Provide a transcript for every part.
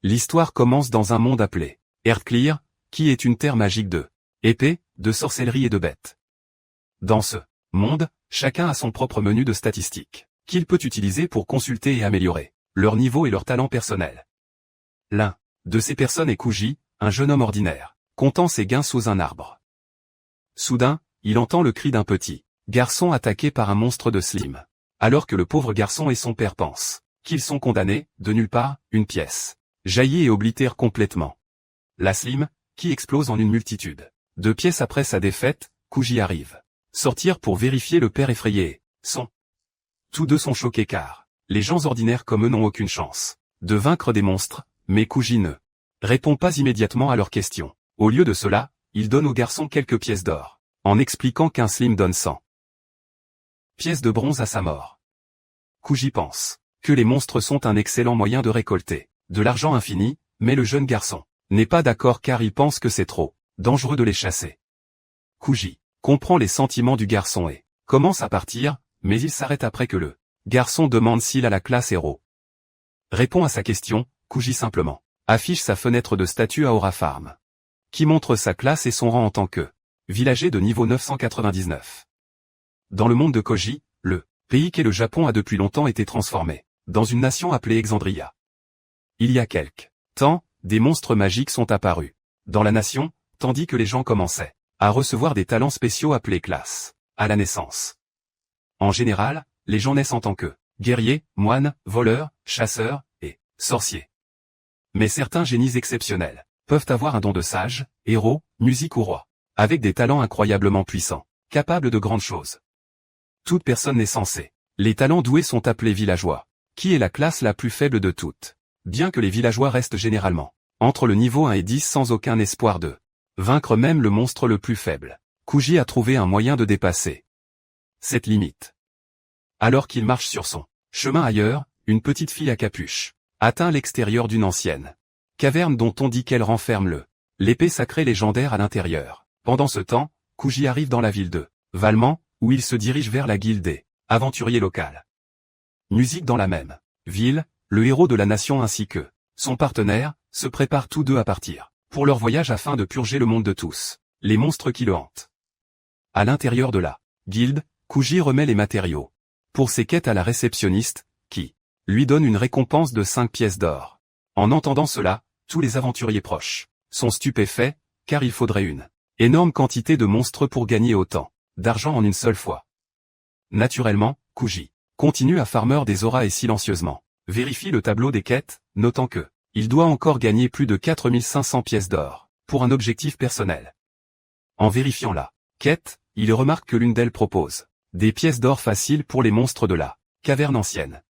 L'histoire commence dans un monde appelé Erdclear, qui est une terre magique de épée, de sorcellerie et de bêtes. Dans ce monde, chacun a son propre menu de statistiques, qu'il peut utiliser pour consulter et améliorer leur niveau et leur talent personnel. L'un de ces personnes est Kuji, un jeune homme ordinaire, comptant ses gains sous un arbre. Soudain, il entend le cri d'un petit garçon attaqué par un monstre de slime. Alors que le pauvre garçon et son père pensent qu'ils sont condamnés, de nulle part, une pièce jaillit et oblitère complètement. La slime, qui explose en une multitude de pièces après sa défaite, Kuji arrive sortir pour vérifier le père effrayé. Tous deux sont choqués car les gens ordinaires comme eux n'ont aucune chance de vaincre des monstres, mais Kuji ne répond pas immédiatement à leurs questions. Au lieu de cela, il donne au garçon quelques pièces d'or, en expliquant qu'un slime donne 100 pièces de bronze à sa mort. Kuji pense que les monstres sont un excellent moyen de récolter de l'argent infini, mais le jeune garçon n'est pas d'accord car il pense que c'est trop dangereux de les chasser. Kuji comprend les sentiments du garçon et commence à partir, mais il s'arrête après que le garçon demande s'il a la classe héros. Répond à sa question, Kuji simplement affiche sa fenêtre de statut à Aura Farm, qui montre sa classe et son rang en tant que villager de niveau 999. Dans le monde de Koji, le pays qu'est le Japon a depuis longtemps été transformé dans une nation appelée Exandria. Il y a quelque temps, des monstres magiques sont apparus dans la nation, tandis que les gens commençaient à recevoir des talents spéciaux appelés classes à la naissance. En général, les gens naissent en tant que guerriers, moines, voleurs, chasseurs et sorciers. Mais certains génies exceptionnels peuvent avoir un don de sage, héros, musique ou roi, avec des talents incroyablement puissants, capables de grandes choses. Toute personne n'est censée. Les talents doués sont appelés villageois, qui est la classe la plus faible de toutes, bien que les villageois restent généralement entre le niveau 1 et 10 sans aucun espoir de vaincre même le monstre le plus faible. Kuji a trouvé un moyen de dépasser cette limite. Alors qu'il marche sur son chemin ailleurs, une petite fille à capuche atteint l'extérieur d'une ancienne caverne dont on dit qu'elle renferme l'épée sacrée légendaire à l'intérieur. Pendant ce temps, Kuji arrive dans la ville de Valman, où il se dirige vers la guilde des aventuriers locales. Musique dans la même ville, le héros de la nation ainsi que son partenaire se préparent tous deux à partir pour leur voyage afin de purger le monde de tous les monstres qui le hantent. À l'intérieur de la guilde, Kuji remet les matériaux pour ses quêtes à la réceptionniste, qui lui donne une récompense de 5 pièces d'or. En entendant cela, tous les aventuriers proches sont stupéfaits, car il faudrait une énorme quantité de monstres pour gagner autant d'argent en une seule fois. Naturellement, Kuji continue à farmer des auras et silencieusement vérifie le tableau des quêtes, notant que il doit encore gagner plus de 4500 pièces d'or pour un objectif personnel. En vérifiant la quête, il remarque que l'une d'elles propose des pièces d'or faciles pour les monstres de la caverne ancienne.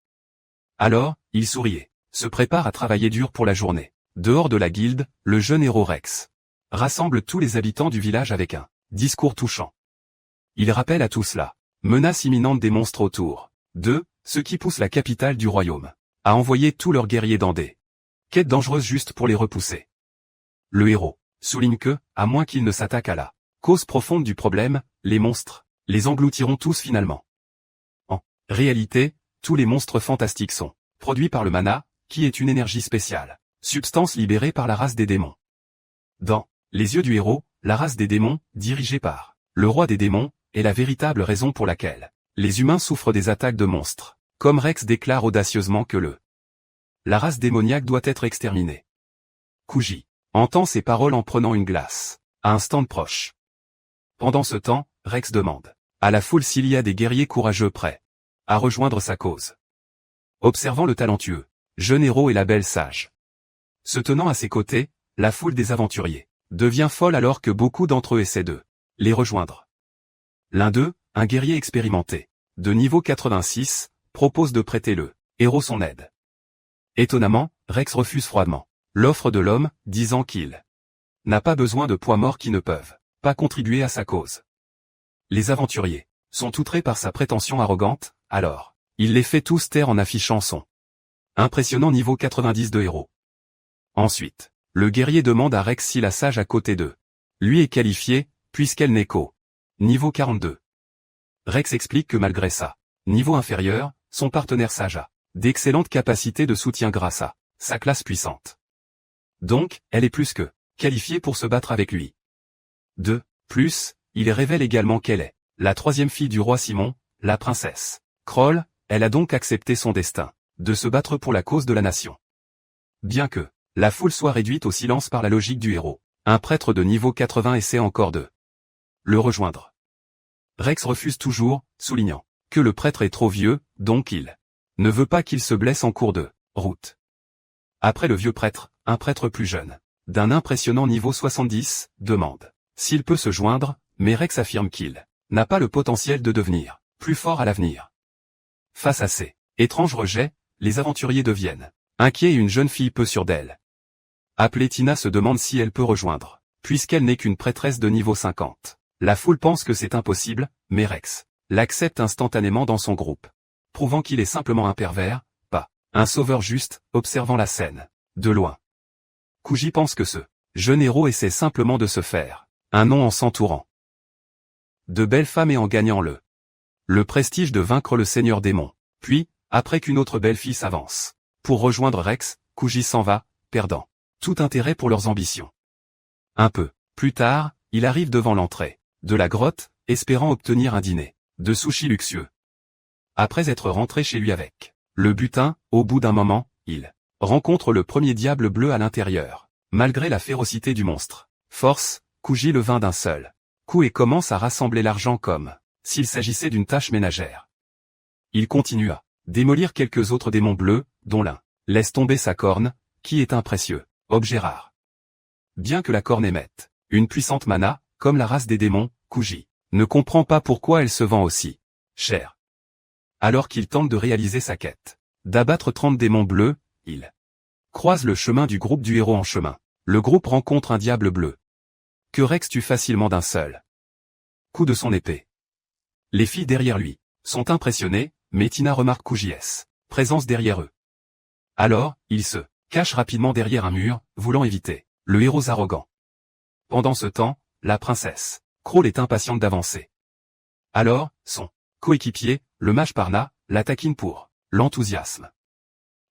Alors, il sourit et se prépare à travailler dur pour la journée. Dehors de la guilde, le jeune héros Rex rassemble tous les habitants du village avec un discours touchant. Il rappelle à tous la menace imminente des monstres autour d'eux, ce qui pousse la capitale du royaume à envoyer tous leurs guerriers dans des quêtes dangereuses juste pour les repousser. Le héros souligne que, à moins qu'ils ne s'attaquent à la cause profonde du problème, les monstres les engloutiront tous finalement. En réalité, tous les monstres fantastiques sont produits par le mana, qui est une énergie spéciale, substance libérée par la race des démons. Dans les yeux du héros, la race des démons, dirigée par le roi des démons, est la véritable raison pour laquelle les humains souffrent des attaques de monstres, comme Rex déclare audacieusement que la race démoniaque doit être exterminée. Kuji entend ces paroles en prenant une glace à un stand proche. Pendant ce temps, Rex demande à la foule s'il y a des guerriers courageux prêts à rejoindre sa cause. Observant le talentueux jeune héros et la belle sage se tenant à ses côtés, la foule des aventuriers devient folle alors que beaucoup d'entre eux essaient de les rejoindre. L'un d'eux, un guerrier expérimenté, de niveau 86, propose de prêter le héros son aide. Étonnamment, Rex refuse froidement l'offre de l'homme, disant qu'il n'a pas besoin de poids morts qui ne peuvent pas contribuer à sa cause. Les aventuriers sont outrés par sa prétention arrogante, alors il les fait tous taire en affichant son impressionnant niveau 90 de héros. Ensuite, le guerrier demande à Rex si la sage à côté d'eux lui est qualifiée, puisqu'elle n'est qu'au niveau 42. Rex explique que malgré ça, niveau inférieur, son partenaire sage a d'excellentes capacités de soutien grâce à sa classe puissante. Donc, elle est plus que qualifiée pour se battre avec lui. De plus, il révèle également qu'elle est la troisième fille du roi Simon, la princesse Kroll. Elle a donc accepté son destin, de se battre pour la cause de la nation. Bien que la foule soit réduite au silence par la logique du héros, un prêtre de niveau 80 essaie encore de le rejoindre. Rex refuse toujours, soulignant que le prêtre est trop vieux, donc il ne veut pas qu'il se blesse en cours de route. Après le vieux prêtre, un prêtre plus jeune, d'un impressionnant niveau 70, demande s'il peut se joindre, mais Rex affirme qu'il n'a pas le potentiel de devenir plus fort à l'avenir. Face à ces étranges rejets, les aventuriers deviennent inquiets et une jeune fille peu sûre d'elle, appelée Tina, se demande si elle peut rejoindre, puisqu'elle n'est qu'une prêtresse de niveau 50. La foule pense que c'est impossible, mais Rex l'accepte instantanément dans son groupe, prouvant qu'il est simplement un pervers, pas un sauveur juste, observant la scène de loin. Kuji pense que ce jeune héros essaie simplement de se faire un nom en s'entourant de belles femmes et en gagnant le prestige de vaincre le seigneur démon. Puis, après qu'une autre belle fille s'avance pour rejoindre Rex, Kuji s'en va, perdant tout intérêt pour leurs ambitions. Un peu plus tard, il arrive devant l'entrée de la grotte, espérant obtenir un dîner de sushi luxueux. Après être rentré chez lui avec le butin, au bout d'un moment, il rencontre le premier diable bleu à l'intérieur. Malgré la férocité du monstre, force, Kuji le vainc d'un seul coup et commence à rassembler l'argent comme s'il s'agissait d'une tâche ménagère. Il continue à démolir quelques autres démons bleus, dont l'un laisse tomber sa corne, qui est un précieux objet rare. Bien que la corne émette une puissante mana, comme la race des démons, Kuji ne comprend pas pourquoi elle se vend aussi cher. Alors qu'il tente de réaliser sa quête d'abattre 30 démons bleus, il croise le chemin du groupe du héros en chemin. Le groupe rencontre un diable bleu que Rex tue facilement d'un seul coup de son épée. Les filles derrière lui sont impressionnées, mais Tina remarque Kuji's présence derrière eux. Alors, il se cache rapidement derrière un mur, voulant éviter le héros arrogant. Pendant ce temps, la princesse Kroll est impatiente d'avancer. Alors, son coéquipier, le mage Parna, la taquine pour l'enthousiasme.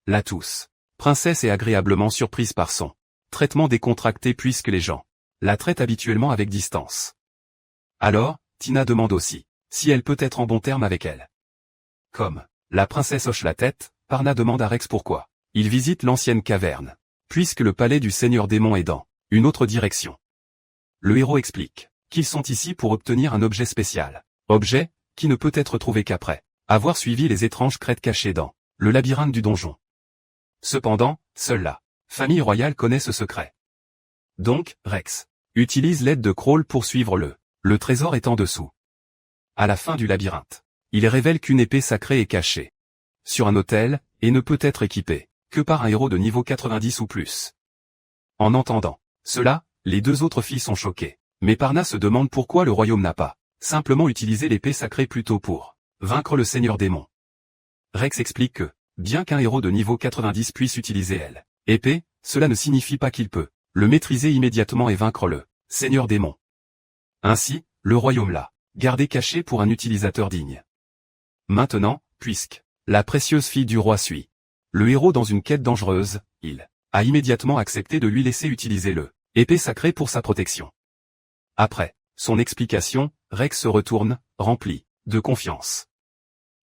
La tousse princesse est agréablement surprise par son traitement décontracté puisque les gens la traitent habituellement avec distance. Alors, Tina demande aussi si elle peut être en bon terme avec elle. Comme la princesse hoche la tête, Parna demande à Rex pourquoi il visite l'ancienne caverne, puisque le palais du seigneur démon est dans une autre direction. Le héros explique qu'ils sont ici pour obtenir un objet spécial, objet qui ne peut être trouvé qu'après avoir suivi les étranges crêtes cachées dans le labyrinthe du donjon. Cependant, seule la famille royale connaît ce secret. Donc, Rex utilise l'aide de Kroll pour suivre le trésor est en dessous. À la fin du labyrinthe, il révèle qu'une épée sacrée est cachée sur un autel et ne peut être équipée que par un héros de niveau 90 ou plus. En entendant cela, les deux autres filles sont choquées, mais Parna se demande pourquoi le royaume n'a pas simplement utilisé l'épée sacrée plus tôt pour vaincre le seigneur démon. Rex explique que, bien qu'un héros de niveau 90 puisse utiliser l'épée, cela ne signifie pas qu'il peut le maîtriser immédiatement et vaincre le seigneur démon. Ainsi, le royaume l'a gardé caché pour un utilisateur digne. Maintenant, puisque la précieuse fille du roi suit le héros dans une quête dangereuse, il a immédiatement accepté de lui laisser utiliser l'épée sacrée pour sa protection. Après son explication, Rex se retourne, rempli de confiance.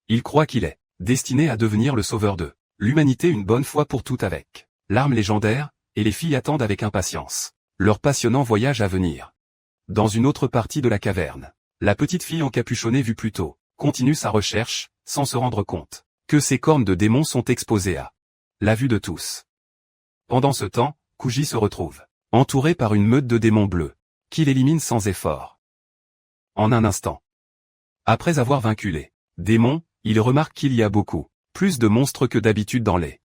Il croit qu'il est destiné à devenir le sauveur de l'humanité une bonne fois pour toutes avec l'arme légendaire, et les filles attendent avec impatience leur passionnant voyage à venir. Dans une autre partie de la caverne, la petite fille encapuchonnée vue plus tôt continue sa recherche, sans se rendre compte que ses cornes de démons sont exposées à la vue de tous. Pendant ce temps, Kuji se retrouve entouré par une meute de démons bleus, qu'il élimine sans effort. En un instant. Après avoir vaincu les démons, il remarque qu'il y a beaucoup plus de monstres que d'habitude dans les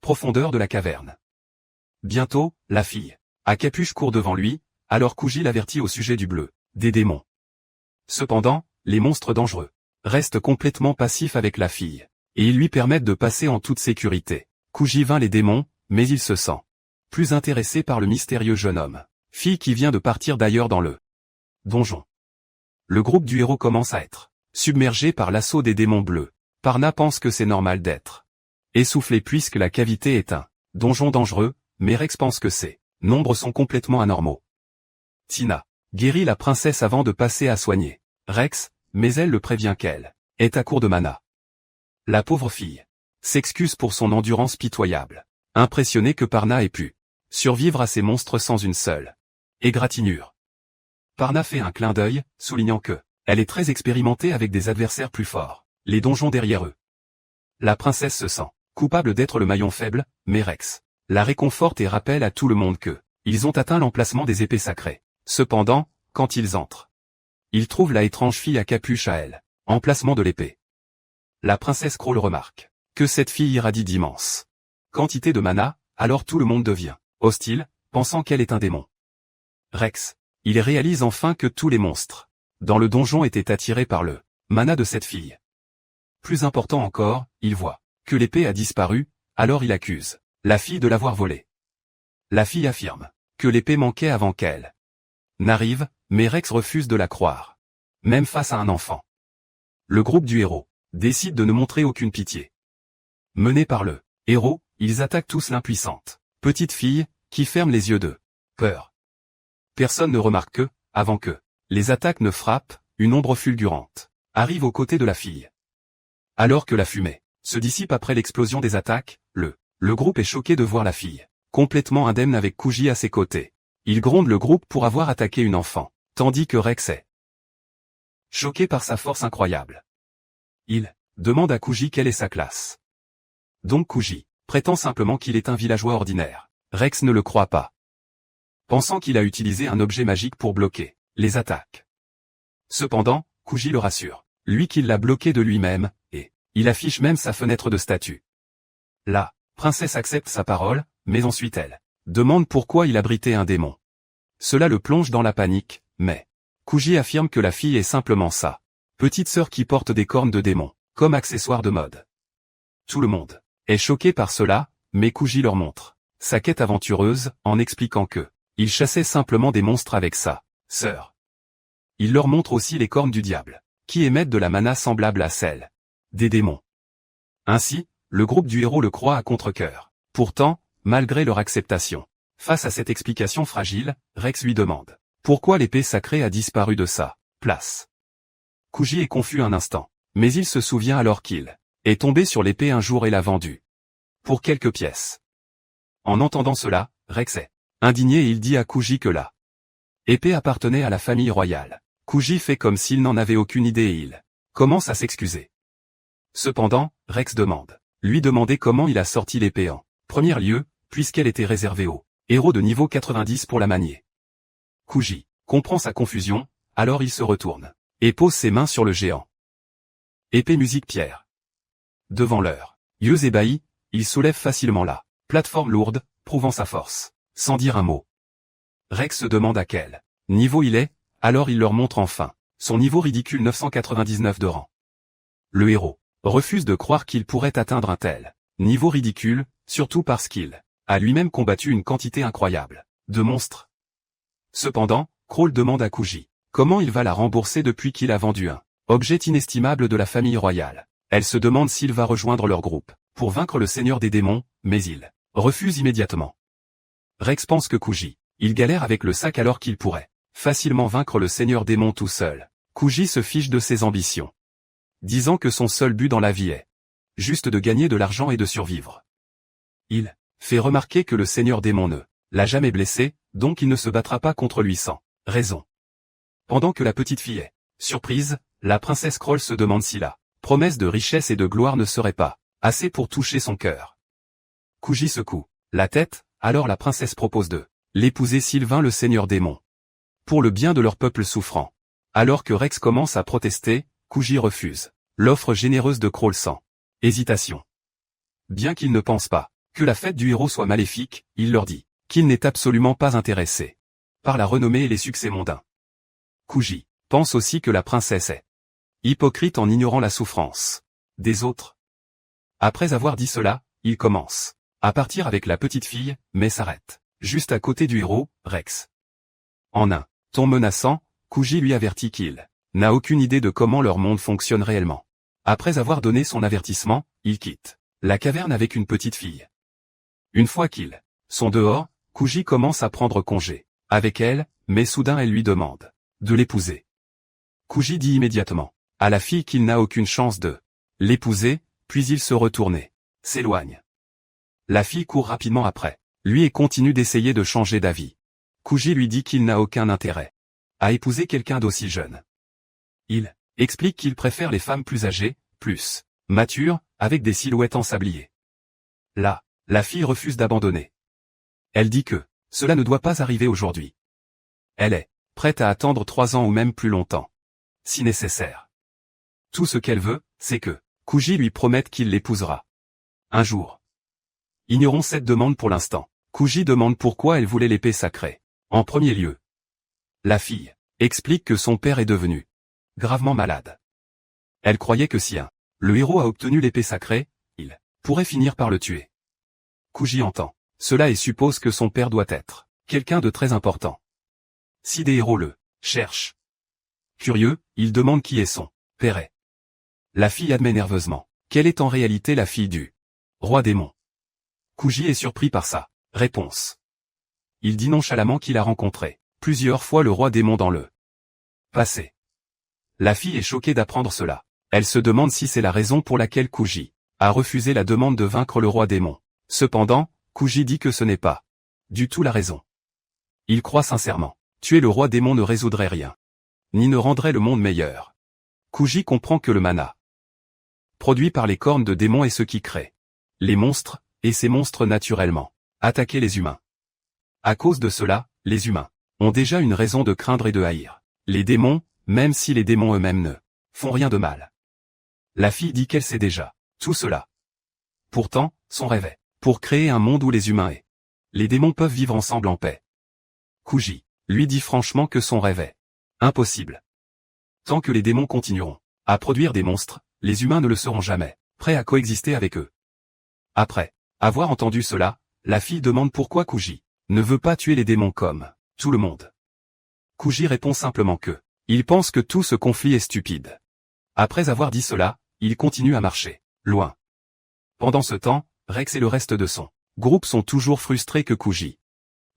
profondeurs de la caverne. Bientôt, la fille à capuche court devant lui, alors Kuji l'avertit au sujet du bleu des démons. Cependant, les monstres dangereux restent complètement passifs avec la fille, et ils lui permettent de passer en toute sécurité. Kuji vainc les démons, mais il se sent plus intéressé par le mystérieux jeune homme, fille qui vient de partir d'ailleurs dans le donjon. Le groupe du héros commence à être submergé par l'assaut des démons bleus. Parna pense que c'est normal d'être essoufflé puisque la cavité est un donjon dangereux, mais Rex pense que ces nombres sont complètement anormaux. Tina guérit la princesse avant de passer à soigner Rex, mais elle le prévient qu'elle est à court de mana. La pauvre fille s'excuse pour son endurance pitoyable, impressionnée que Parna ait pu survivre à ces monstres sans une seule égratignure. Parna fait un clin d'œil, soulignant que elle est très expérimentée avec des adversaires plus forts, les donjons derrière eux. La princesse se sent coupable d'être le maillon faible, mais Rex la réconforte et rappelle à tout le monde que ils ont atteint l'emplacement des épées sacrées. Cependant, quand ils entrent, ils trouvent la étrange fille à capuche à elle, emplacement de l'épée. La princesse Crawl remarque que cette fille irradie d'immenses quantités de mana, alors tout le monde devient hostile, pensant qu'elle est un démon. Rex, il réalise enfin que tous les monstres dans le donjon étaient attirés par le mana de cette fille. Plus important encore, il voit que l'épée a disparu, alors il accuse la fille de l'avoir volée. La fille affirme que l'épée manquait avant qu'elle n'arrive, mais Rex refuse de la croire, même face à un enfant. Le groupe du héros décide de ne montrer aucune pitié. Menés par le héros, ils attaquent tous l'impuissante petite fille, qui ferme les yeux de peur. Personne ne remarque que, avant que les attaques ne frappent, une ombre fulgurante arrive aux côtés de la fille. Alors que la fumée se dissipe après l'explosion des attaques, le groupe est choqué de voir la fille complètement indemne avec Kuji à ses côtés. Il gronde le groupe pour avoir attaqué une enfant, tandis que Rex est choqué par sa force incroyable. Il demande à Kuji quelle est sa classe. Donc Kuji prétend simplement qu'il est un villageois ordinaire. Rex ne le croit pas, pensant qu'il a utilisé un objet magique pour bloquer les attaques. Cependant, Kuji le rassure, lui qu'il l'a bloqué de lui-même, et il affiche même sa fenêtre de statue. La princesse accepte sa parole, mais ensuite elle demande pourquoi il abritait un démon. Cela le plonge dans la panique, mais Kuji affirme que la fille est simplement sa petite sœur qui porte des cornes de démon, comme accessoire de mode. Tout le monde est choqué par cela, mais Kuji leur montre sa quête aventureuse, en expliquant que il chassait simplement des monstres avec sa sœur. Il leur montre aussi les cornes du diable, qui émettent de la mana semblable à celle des démons. Ainsi, le groupe du héros le croit à contre-cœur. Pourtant, malgré leur acceptation, face à cette explication fragile, Rex lui demande pourquoi l'épée sacrée a disparu de sa place. Kuji est confus un instant, mais il se souvient alors qu'il est tombé sur l'épée un jour et l'a vendue pour quelques pièces. En entendant cela, Rex est indigné et il dit à Kuji que la épée appartenait à la famille royale. Kuji fait comme s'il n'en avait aucune idée et il commence à s'excuser. Cependant, Rex lui demander comment il a sorti l'épée en premier lieu, puisqu'elle était réservée aux héros de niveau 90 pour la manier. Kuji comprend sa confusion, alors il se retourne et pose ses mains sur le géant. Épée musique pierre. Devant leurs yeux ébahis, il soulève facilement la plateforme lourde, prouvant sa force, sans dire un mot. Rex se demande à quel niveau il est, alors il leur montre enfin son niveau ridicule 999 de rang. Le héros refuse de croire qu'il pourrait atteindre un tel niveau ridicule, surtout parce qu'il a lui-même combattu une quantité incroyable de monstres. Cependant, Crawl demande à Kuji comment il va la rembourser depuis qu'il a vendu un objet inestimable de la famille royale. Elle se demande s'il va rejoindre leur groupe pour vaincre le seigneur des démons, mais il refuse immédiatement. Rex pense que Kuji, il galère avec le sac alors qu'il pourrait facilement vaincre le seigneur démon tout seul. Kuji se fiche de ses ambitions, disant que son seul but dans la vie est juste de gagner de l'argent et de survivre. Il fait remarquer que le seigneur démon ne l'a jamais blessé, donc il ne se battra pas contre lui sans raison. Pendant que la petite fille est surprise, la princesse Crawl se demande si la promesse de richesse et de gloire ne serait pas assez pour toucher son cœur. Kuji secoue la tête, alors la princesse propose de l'épouser Sylvain le seigneur démon, pour le bien de leur peuple souffrant. Alors que Rex commence à protester, Kuji refuse l'offre généreuse de Crawl sans hésitation. Bien qu'il ne pense pas que la fête du héros soit maléfique, il leur dit qu'il n'est absolument pas intéressé par la renommée et les succès mondains. Kuji pense aussi que la princesse est hypocrite en ignorant la souffrance des autres. Après avoir dit cela, il commence à partir avec la petite fille, mais s'arrête juste à côté du héros, Rex. En un ton menaçant, Kuji lui avertit qu'il n'a aucune idée de comment leur monde fonctionne réellement. Après avoir donné son avertissement, il quitte la caverne avec une petite fille. Une fois qu'ils sont dehors, Kuji commence à prendre congé avec elle, mais soudain elle lui demande de l'épouser. Kuji dit immédiatement à la fille qu'il n'a aucune chance de l'épouser, puis il se retourne, s'éloigne. La fille court rapidement après lui et continue d'essayer de changer d'avis. Kuji lui dit qu'il n'a aucun intérêt à épouser quelqu'un d'aussi jeune. Il explique qu'il préfère les femmes plus âgées, plus matures, avec des silhouettes en sablier. Là, la fille refuse d'abandonner. Elle dit que cela ne doit pas arriver aujourd'hui. Elle est prête à attendre 3 ans ou même plus longtemps, si nécessaire. Tout ce qu'elle veut, c'est que Kuji lui promette qu'il l'épousera un jour. Ignorons cette demande pour l'instant. Kuji demande pourquoi elle voulait l'épée sacrée. En premier lieu, la fille explique que son père est devenu gravement malade. Elle croyait que si le héros a obtenu l'épée sacrée, il pourrait finir par le tuer. Kuji entend cela et suppose que son père doit être quelqu'un de très important. Si des héros le cherchent. Curieux, il demande qui est son père. La fille admet nerveusement qu'elle est en réalité la fille du roi démon. Kuji est surpris par sa réponse. Il dit nonchalamment qu'il a rencontré plusieurs fois le roi démon dans le passé. La fille est choquée d'apprendre cela. Elle se demande si c'est la raison pour laquelle Kuji a refusé la demande de vaincre le roi démon. Cependant, Kuji dit que ce n'est pas du tout la raison. Il croit sincèrement. Tuer le roi démon ne résoudrait rien, ni ne rendrait le monde meilleur. Kuji comprend que le mana produit par les cornes de démons est ce qui crée les monstres, et ces monstres naturellement attaquer les humains. À cause de cela, les humains ont déjà une raison de craindre et de haïr les démons, même si les démons eux-mêmes ne font rien de mal. La fille dit qu'elle sait déjà tout cela. Pourtant, son rêve est pour créer un monde où les humains et les démons peuvent vivre ensemble en paix. Kuji lui dit franchement que son rêve est impossible. Tant que les démons continueront à produire des monstres, les humains ne le seront jamais prêts à coexister avec eux. Après avoir entendu cela, la fille demande pourquoi Kuji ne veut pas tuer les démons comme tout le monde. Kuji répond simplement que il pense que tout ce conflit est stupide. Après avoir dit cela, il continue à marcher loin. Pendant ce temps, Rex et le reste de son groupe sont toujours frustrés que Kuji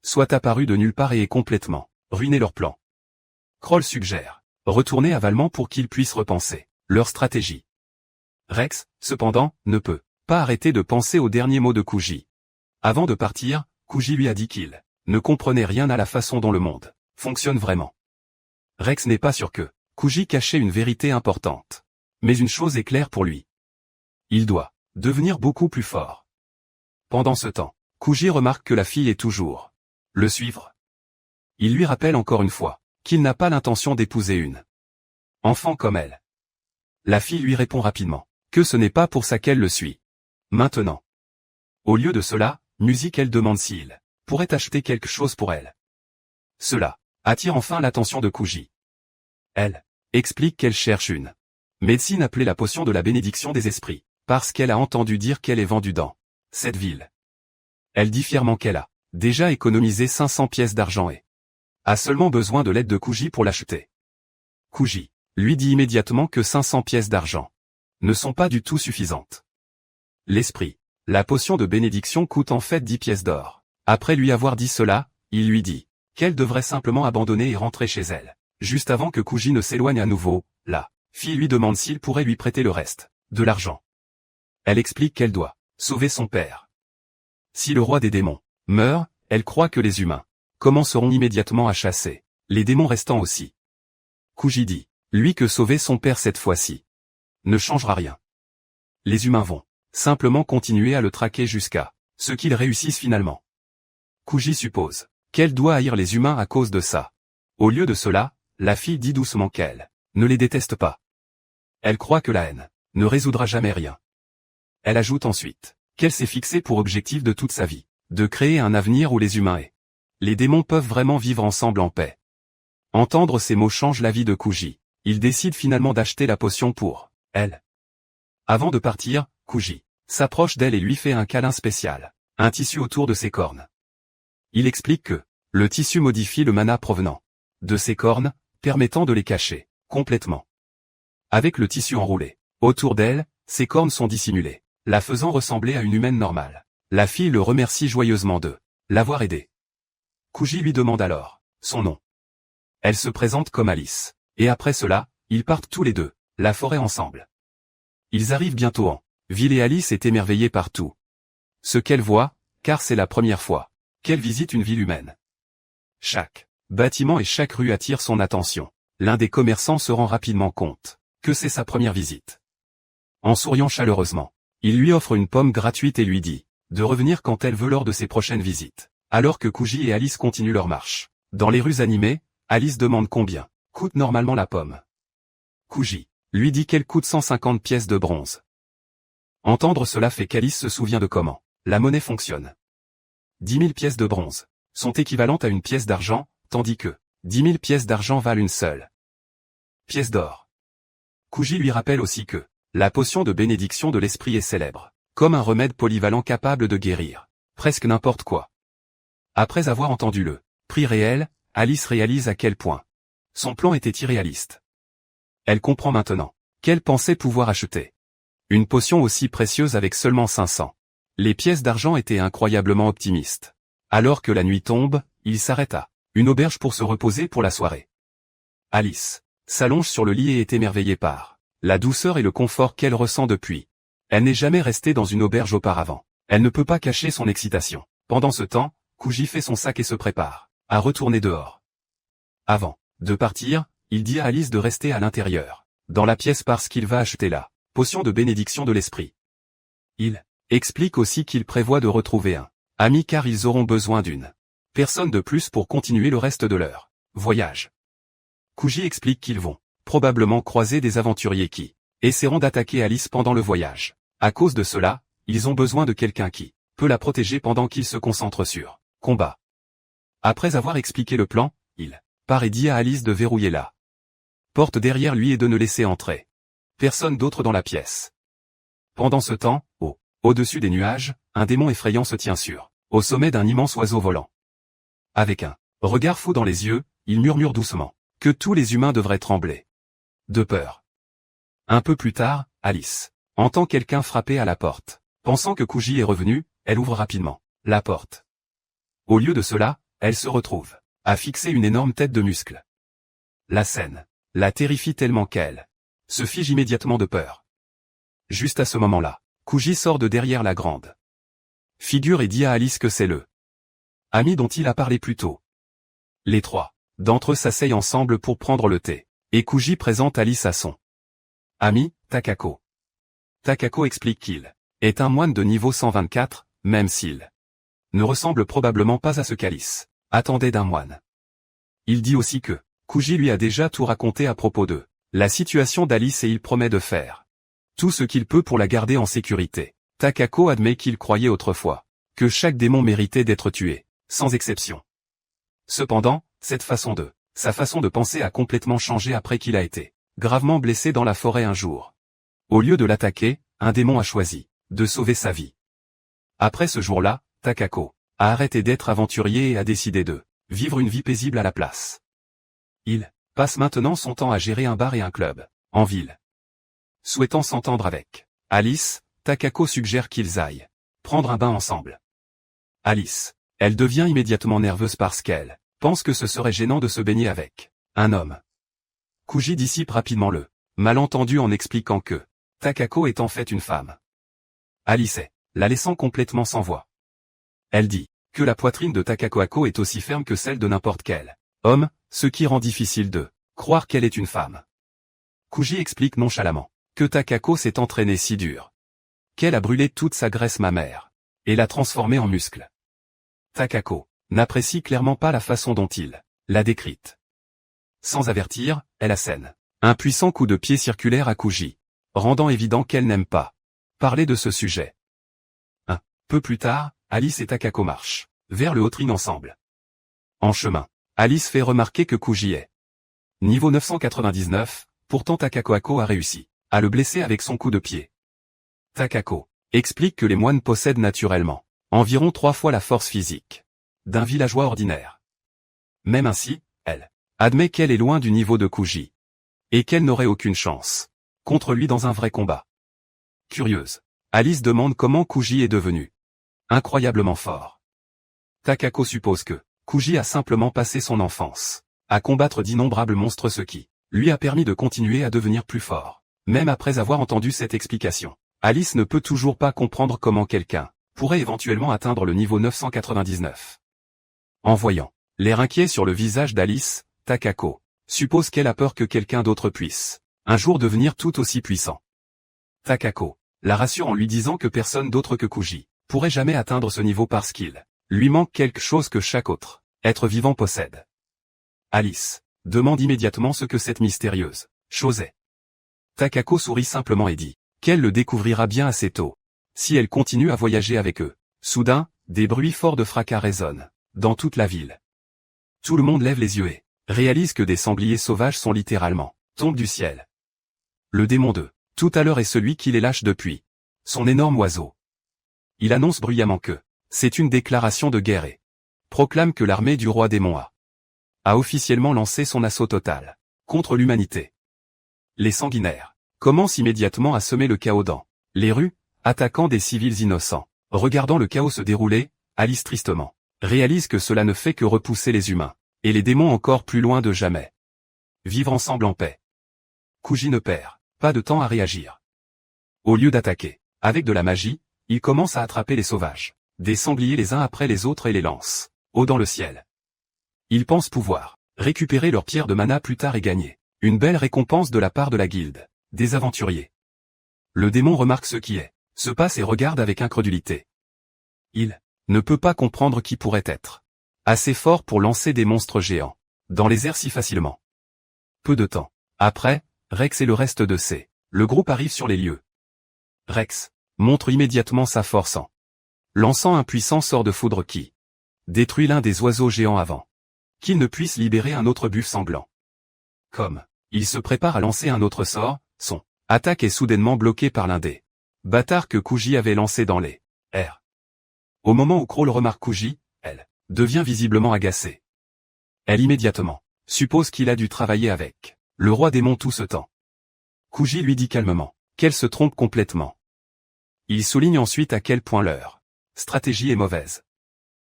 soit apparu de nulle part et ait complètement ruiné leur plan. Kroll suggère retourner à Valmont pour qu'ils puissent repenser leur stratégie. Rex, cependant, ne peut pas arrêter de penser aux derniers mots de Kuji. Avant de partir, Kuji lui a dit qu'il ne comprenait rien à la façon dont le monde fonctionne vraiment. Rex n'est pas sûr que Kuji cachait une vérité importante. Mais une chose est claire pour lui. Il doit devenir beaucoup plus fort. Pendant ce temps, Kuji remarque que la fille est toujours le suivre. Il lui rappelle encore une fois qu'il n'a pas l'intention d'épouser une enfant comme elle. La fille lui répond rapidement que ce n'est pas pour ça qu'elle le suit. Maintenant. Au lieu de cela, Musique elle demande s'il pourrait acheter quelque chose pour elle. Cela attire enfin l'attention de Kuji. Elle explique qu'elle cherche une médecine appelée la potion de la bénédiction des esprits, parce qu'elle a entendu dire qu'elle est vendue dans cette ville. Elle dit fièrement qu'elle a déjà économisé 500 pièces d'argent et a seulement besoin de l'aide de Kuji pour l'acheter. Kuji lui dit immédiatement que 500 pièces d'argent ne sont pas du tout suffisantes. L'esprit, la potion de bénédiction coûte en fait 10 pièces d'or. Après lui avoir dit cela, il lui dit qu'elle devrait simplement abandonner et rentrer chez elle. Juste avant que Kuji ne s'éloigne à nouveau, la fille lui demande s'il pourrait lui prêter le reste de l'argent. Elle explique qu'elle doit sauver son père. Si le roi des démons meurt, elle croit que les humains commenceront immédiatement à chasser les démons restants aussi. Kuji dit, lui, que sauver son père cette fois-ci ne changera rien. Les humains vont simplement continuer à le traquer jusqu'à ce qu'ils réussissent finalement. Kuji suppose qu'elle doit haïr les humains à cause de ça. Au lieu de cela, la fille dit doucement qu'elle ne les déteste pas. Elle croit que la haine ne résoudra jamais rien. Elle ajoute ensuite qu'elle s'est fixée pour objectif de toute sa vie de créer un avenir où les humains et les démons peuvent vraiment vivre ensemble en paix. Entendre ces mots change la vie de Kuji. Il décide finalement d'acheter la potion pour elle. Avant de partir, Kuji s'approche d'elle et lui fait un câlin spécial, un tissu autour de ses cornes. Il explique que le tissu modifie le mana provenant de ses cornes, permettant de les cacher complètement. Avec le tissu enroulé autour d'elle, ses cornes sont dissimulées, la faisant ressembler à une humaine normale. La fille le remercie joyeusement de l'avoir aidé. Kuji lui demande alors son nom. Elle se présente comme Alice. Et après cela, ils partent tous les deux, la forêt ensemble. Ils arrivent bientôt en ville et Alice est émerveillée par tout ce qu'elle voit, car c'est la première fois qu'elle visite une ville humaine. Chaque bâtiment et chaque rue attire son attention. L'un des commerçants se rend rapidement compte que c'est sa première visite. En souriant chaleureusement, il lui offre une pomme gratuite et lui dit de revenir quand elle veut lors de ses prochaines visites. Alors que Kuji et Alice continuent leur marche. Dans les rues animées, Alice demande combien coûte normalement la pomme. Kuji lui dit qu'elle coûte 150 pièces de bronze. Entendre cela fait qu'Alice se souvient de comment la monnaie fonctionne. 10 000 pièces de bronze sont équivalentes à une pièce d'argent, tandis que 10 000 pièces d'argent valent une seule pièce d'or. Kuji lui rappelle aussi que la potion de bénédiction de l'esprit est célèbre, comme un remède polyvalent capable de guérir presque n'importe quoi. Après avoir entendu le prix réel, Alice réalise à quel point son plan était irréaliste. Elle comprend maintenant qu'elle pensait pouvoir acheter une potion aussi précieuse avec seulement 500. Les pièces d'argent étaient incroyablement optimistes. Alors que la nuit tombe, il s'arrête à une auberge pour se reposer pour la soirée. Alice s'allonge sur le lit et est émerveillée par la douceur et le confort qu'elle ressent depuis. Elle n'est jamais restée dans une auberge auparavant. Elle ne peut pas cacher son excitation. Pendant ce temps, Kuji fait son sac et se prépare à retourner dehors. Avant de partir, il dit à Alice de rester à l'intérieur, dans la pièce parce qu'il va acheter la potion de bénédiction de l'esprit. Il explique aussi qu'il prévoit de retrouver un ami car ils auront besoin d'une personne de plus pour continuer le reste de leur voyage. Kuji explique qu'ils vont probablement croiser des aventuriers qui essaieront d'attaquer Alice pendant le voyage. À cause de cela, ils ont besoin de quelqu'un qui peut la protéger pendant qu'ils se concentrent sur combat. Après avoir expliqué le plan, il part et dit à Alice de verrouiller la porte derrière lui et de ne laisser entrer personne d'autre dans la pièce. Pendant ce temps, au-dessus des nuages, un démon effrayant se tient au sommet d'un immense oiseau volant. Avec un regard fou dans les yeux, il murmure doucement que tous les humains devraient trembler de peur. Un peu plus tard, Alice entend quelqu'un frapper à la porte. Pensant que Kuji est revenu, elle ouvre rapidement la porte. Au lieu de cela, elle se retrouve à fixer une énorme tête de muscle. La scène la terrifie tellement qu'elle se fige immédiatement de peur. Juste à ce moment-là, Kuji sort de derrière la grande figure et dit à Alice que c'est le ami dont il a parlé plus tôt. Les trois d'entre eux s'asseyent ensemble pour prendre le thé, et Kuji présente Alice à son ami, Takako. Takako explique qu'il est un moine de niveau 124, même s'il ne ressemble probablement pas à ce qu'Alice attendait d'un moine. Il dit aussi que Kuji lui a déjà tout raconté à propos de la situation d'Alice et il promet de faire tout ce qu'il peut pour la garder en sécurité. Takako admet qu'il croyait autrefois que chaque démon méritait d'être tué, sans exception. Cependant, sa façon de penser a complètement changé après qu'il a été gravement blessé dans la forêt un jour. Au lieu de l'attaquer, un démon a choisi de sauver sa vie. Après ce jour-là, Takako a arrêté d'être aventurier et a décidé de vivre une vie paisible à la place. Il passe maintenant son temps à gérer un bar et un club en ville. Souhaitant s'entendre avec Alice, Takako suggère qu'ils aillent prendre un bain ensemble. Alice, elle devient immédiatement nerveuse parce qu'elle pense que ce serait gênant de se baigner avec un homme. Kuji dissipe rapidement le malentendu en expliquant que Takako est en fait une femme. Alice la laissant complètement sans voix. Elle dit que la poitrine de Takako est aussi ferme que celle de n'importe quel homme, ce qui rend difficile de croire qu'elle est une femme. Kuji explique nonchalamment que Takako s'est entraînée si dur qu'elle a brûlé toute sa graisse mammaire et l'a transformée en muscle. Takako n'apprécie clairement pas la façon dont il l'a décrite. Sans avertir, elle assène un puissant coup de pied circulaire à Kuji, rendant évident qu'elle n'aime pas parler de ce sujet. Un peu plus tard, Alice et Takako marchent vers le Haut-Trine ensemble. En chemin, Alice fait remarquer que Kuji est niveau 999, pourtant Takako a réussi à le blesser avec son coup de pied. Takako explique que les moines possèdent naturellement environ 3 fois la force physique d'un villageois ordinaire. Même ainsi, elle admet qu'elle est loin du niveau de Kuji et qu'elle n'aurait aucune chance contre lui dans un vrai combat. Curieuse, Alice demande comment Kuji est devenu incroyablement fort. Takako suppose que Kuji a simplement passé son enfance à combattre d'innombrables monstres, ce qui lui a permis de continuer à devenir plus fort. Même après avoir entendu cette explication, Alice ne peut toujours pas comprendre comment quelqu'un pourrait éventuellement atteindre le niveau 999. En voyant l'air inquiet sur le visage d'Alice, Takako suppose qu'elle a peur que quelqu'un d'autre puisse un jour devenir tout aussi puissant. Takako la rassure en lui disant que personne d'autre que Kuji pourrait jamais atteindre ce niveau parce qu'il lui manque quelque chose que chaque autre être vivant possède. Alice demande immédiatement ce que cette mystérieuse chose est. Takako sourit simplement et dit qu'elle le découvrira bien assez tôt, si elle continue à voyager avec eux. Soudain, des bruits forts de fracas résonnent dans toute la ville. Tout le monde lève les yeux et réalise que des sangliers sauvages sont littéralement tombés du ciel. Le démon de tout à l'heure est celui qui les lâche depuis son énorme oiseau. Il annonce bruyamment que c'est une déclaration de guerre et proclame que l'armée du roi démon a officiellement lancé son assaut total contre l'humanité. Les sanguinaires commencent immédiatement à semer le chaos dans les rues, attaquant des civils innocents. Regardant le chaos se dérouler, Alice tristement réalise que cela ne fait que repousser les humains et les démons encore plus loin de jamais. Vivre ensemble en paix. Kuji ne perd pas de temps à réagir. Au lieu d'attaquer avec de la magie, il commence à attraper les sauvages, des sangliers les uns après les autres et les lance haut dans le ciel. Il pense pouvoir récupérer leurs pierres de mana plus tard et gagner une belle récompense de la part de la guilde des aventuriers. Le démon remarque ce qui se passe et regarde avec incrédulité. Il ne peut pas comprendre qui pourrait être assez fort pour lancer des monstres géants dans les airs si facilement. Peu de temps après, Rex et le reste de le groupe arrive sur les lieux. Rex montre immédiatement sa force en lançant un puissant sort de foudre qui détruit l'un des oiseaux géants avant qu'il ne puisse libérer un autre buffle sanglant. Comme il se prépare à lancer un autre sort, son attaque est soudainement bloquée par l'un des bâtards que Kuji avait lancé dans les airs. Au moment où Crawl remarque Kuji, elle devient visiblement agacée. Elle immédiatement suppose qu'il a dû travailler avec le roi démon tout ce temps. Kuji lui dit calmement qu'elle se trompe complètement. Il souligne ensuite à quel point leur stratégie est mauvaise.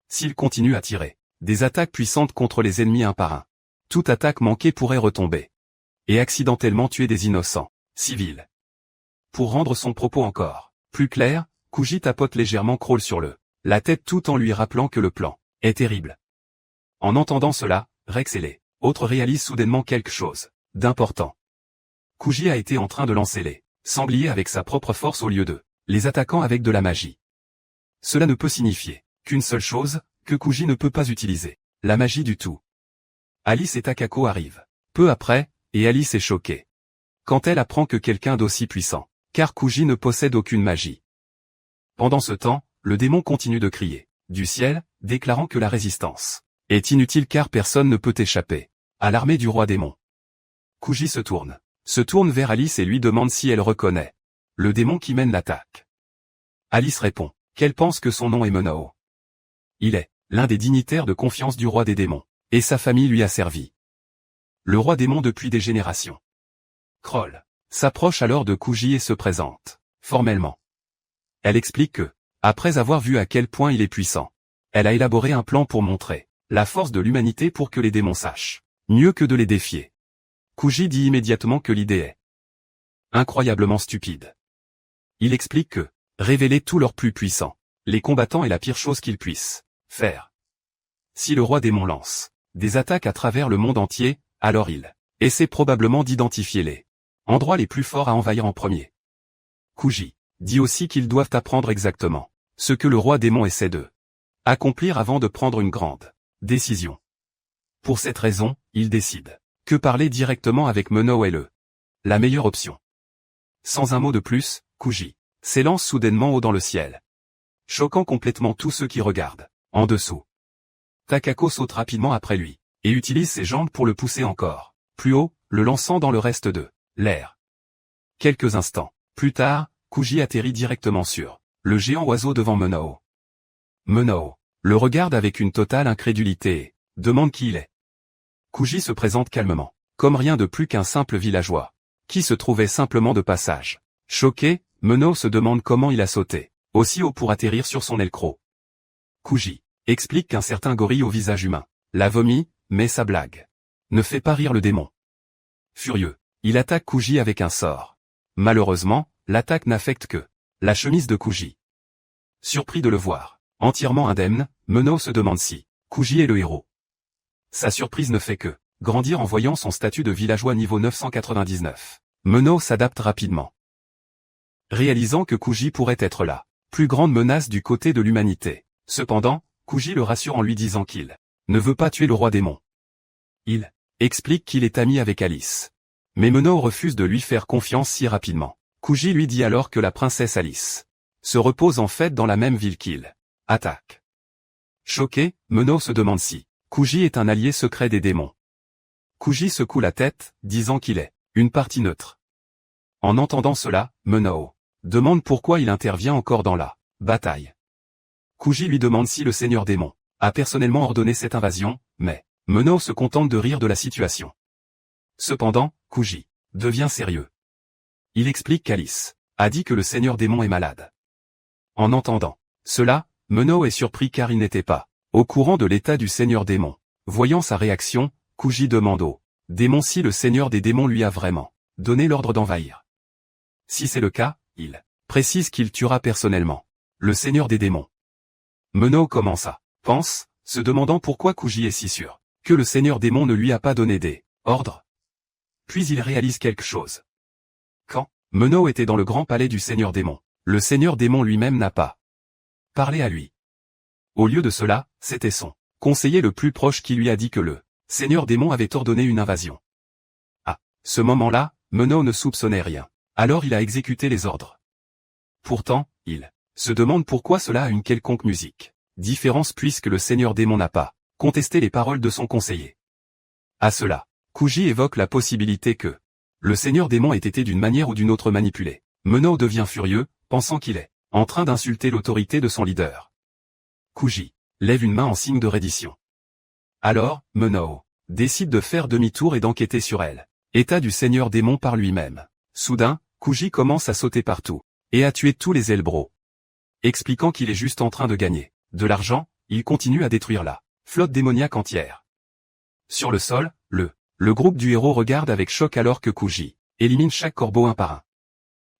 S'il continue à tirer des attaques puissantes contre les ennemis un par un, toute attaque manquée pourrait retomber et accidentellement tuer des innocents civils. Pour rendre son propos encore plus clair, Kuji tapote légèrement Crawl sur la tête tout en lui rappelant que le plan est terrible. En entendant cela, Rex et les autres réalisent soudainement quelque chose d'important. Kuji a été en train de lancer les sangliers avec sa propre force au lieu de les attaquant avec de la magie. Cela ne peut signifier qu'une seule chose, que Kuji ne peut pas utiliser la magie du tout. Alice et Takako arrivent peu après, et Alice est choquée quand elle apprend que quelqu'un d'aussi puissant, car Kuji ne possède aucune magie. Pendant ce temps, le démon continue de crier du ciel, déclarant que la résistance est inutile car personne ne peut échapper à l'armée du roi démon. Kuji se tourne vers Alice et lui demande si elle reconnaît le démon qui mène l'attaque. Alice répond qu'elle pense que son nom est Monao. Il est l'un des dignitaires de confiance du roi des démons, et sa famille lui a servi. Le roi démon depuis des générations. Crawl s'approche alors de Kuji et se présente formellement. Elle explique que, après avoir vu à quel point il est puissant, elle a élaboré un plan pour montrer la force de l'humanité pour que les démons sachent mieux que de les défier. Kuji dit immédiatement que l'idée est incroyablement stupide. Il explique que révéler tout leur plus puissant, les combattants est la pire chose qu'ils puissent faire. Si le roi démon lance des attaques à travers le monde entier, alors il essaie probablement d'identifier les endroits les plus forts à envahir en premier. Kuji dit aussi qu'ils doivent apprendre exactement ce que le roi démon essaie de accomplir avant de prendre une grande décision. Pour cette raison, il décide que parler directement avec Monao est la meilleure option. Sans un mot de plus, Kuji s'élance soudainement haut dans le ciel, choquant complètement tous ceux qui regardent en dessous. Takako saute rapidement après lui et utilise ses jambes pour le pousser encore plus haut, le lançant dans le reste de l'air. Quelques instants plus tard, Kuji atterrit directement sur le géant oiseau devant Monao. Monao le regarde avec une totale incrédulité et demande qui il est. Kuji se présente calmement, comme rien de plus qu'un simple villageois, qui se trouvait simplement de passage. Choqué, Monao se demande comment il a sauté aussi haut pour atterrir sur son aile croc. Kuji explique qu'un certain gorille au visage humain l'a vomi, mais sa blague ne fait pas rire le démon. Furieux, il attaque Kuji avec un sort. Malheureusement, l'attaque n'affecte que la chemise de Kuji. Surpris de le voir entièrement indemne, Menno se demande si Kuji est le héros. Sa surprise ne fait que grandir en voyant son statut de villageois niveau 999. Menno s'adapte rapidement, réalisant que Kuji pourrait être la plus grande menace du côté de l'humanité. Cependant, Kuji le rassure en lui disant qu'il ne veut pas tuer le roi démon. Il explique qu'il est ami avec Alice. Mais Menno refuse de lui faire confiance si rapidement. Kuji lui dit alors que la princesse Alice se repose en fait dans la même ville qu'il attaque. Choqué, Menno se demande si Kuji est un allié secret des démons. Kuji secoue la tête, disant qu'il est une partie neutre. En entendant cela, Menno demande pourquoi il intervient encore dans la bataille. Kuji lui demande si le seigneur démon a personnellement ordonné cette invasion, mais Menno se contente de rire de la situation. Cependant, Kuji devient sérieux. Il explique qu'Alice a dit que le seigneur démon est malade. En entendant cela, Menno est surpris car il n'était pas au courant de l'état du seigneur démon. Voyant sa réaction, Kuji demande au démon si le seigneur des démons lui a vraiment donné l'ordre d'envahir. Si c'est le cas, il précise qu'il tuera personnellement le seigneur des démons. Menno commence à penser, se demandant pourquoi Kuji est si sûr que le seigneur démon ne lui a pas donné des ordres. Puis il réalise quelque chose. Quand Menno était dans le grand palais du seigneur démon, le seigneur démon lui-même n'a pas parlé à lui. Au lieu de cela, c'était son conseiller le plus proche qui lui a dit que le seigneur démon avait ordonné une invasion. À ce moment-là, Menno ne soupçonnait rien. Alors il a exécuté les ordres. Pourtant, il se demande pourquoi cela a une quelconque musique différence puisque le seigneur démon n'a pas contesté les paroles de son conseiller. À cela, Kuji évoque la possibilité que le seigneur démon ait été d'une manière ou d'une autre manipulé. Menno devient furieux, pensant qu'il est en train d'insulter l'autorité de son leader. Kuji lève une main en signe de reddition. Alors, Menno décide de faire demi-tour et d'enquêter sur elle. État du seigneur démon par lui-même. Soudain, Kuji commence à sauter partout et à tuer tous les Elbros. Expliquant qu'il est juste en train de gagner de l'argent, il continue à détruire la flotte démoniaque entière. Sur le sol, le groupe du héros regarde avec choc alors que Kuji élimine chaque corbeau un par un.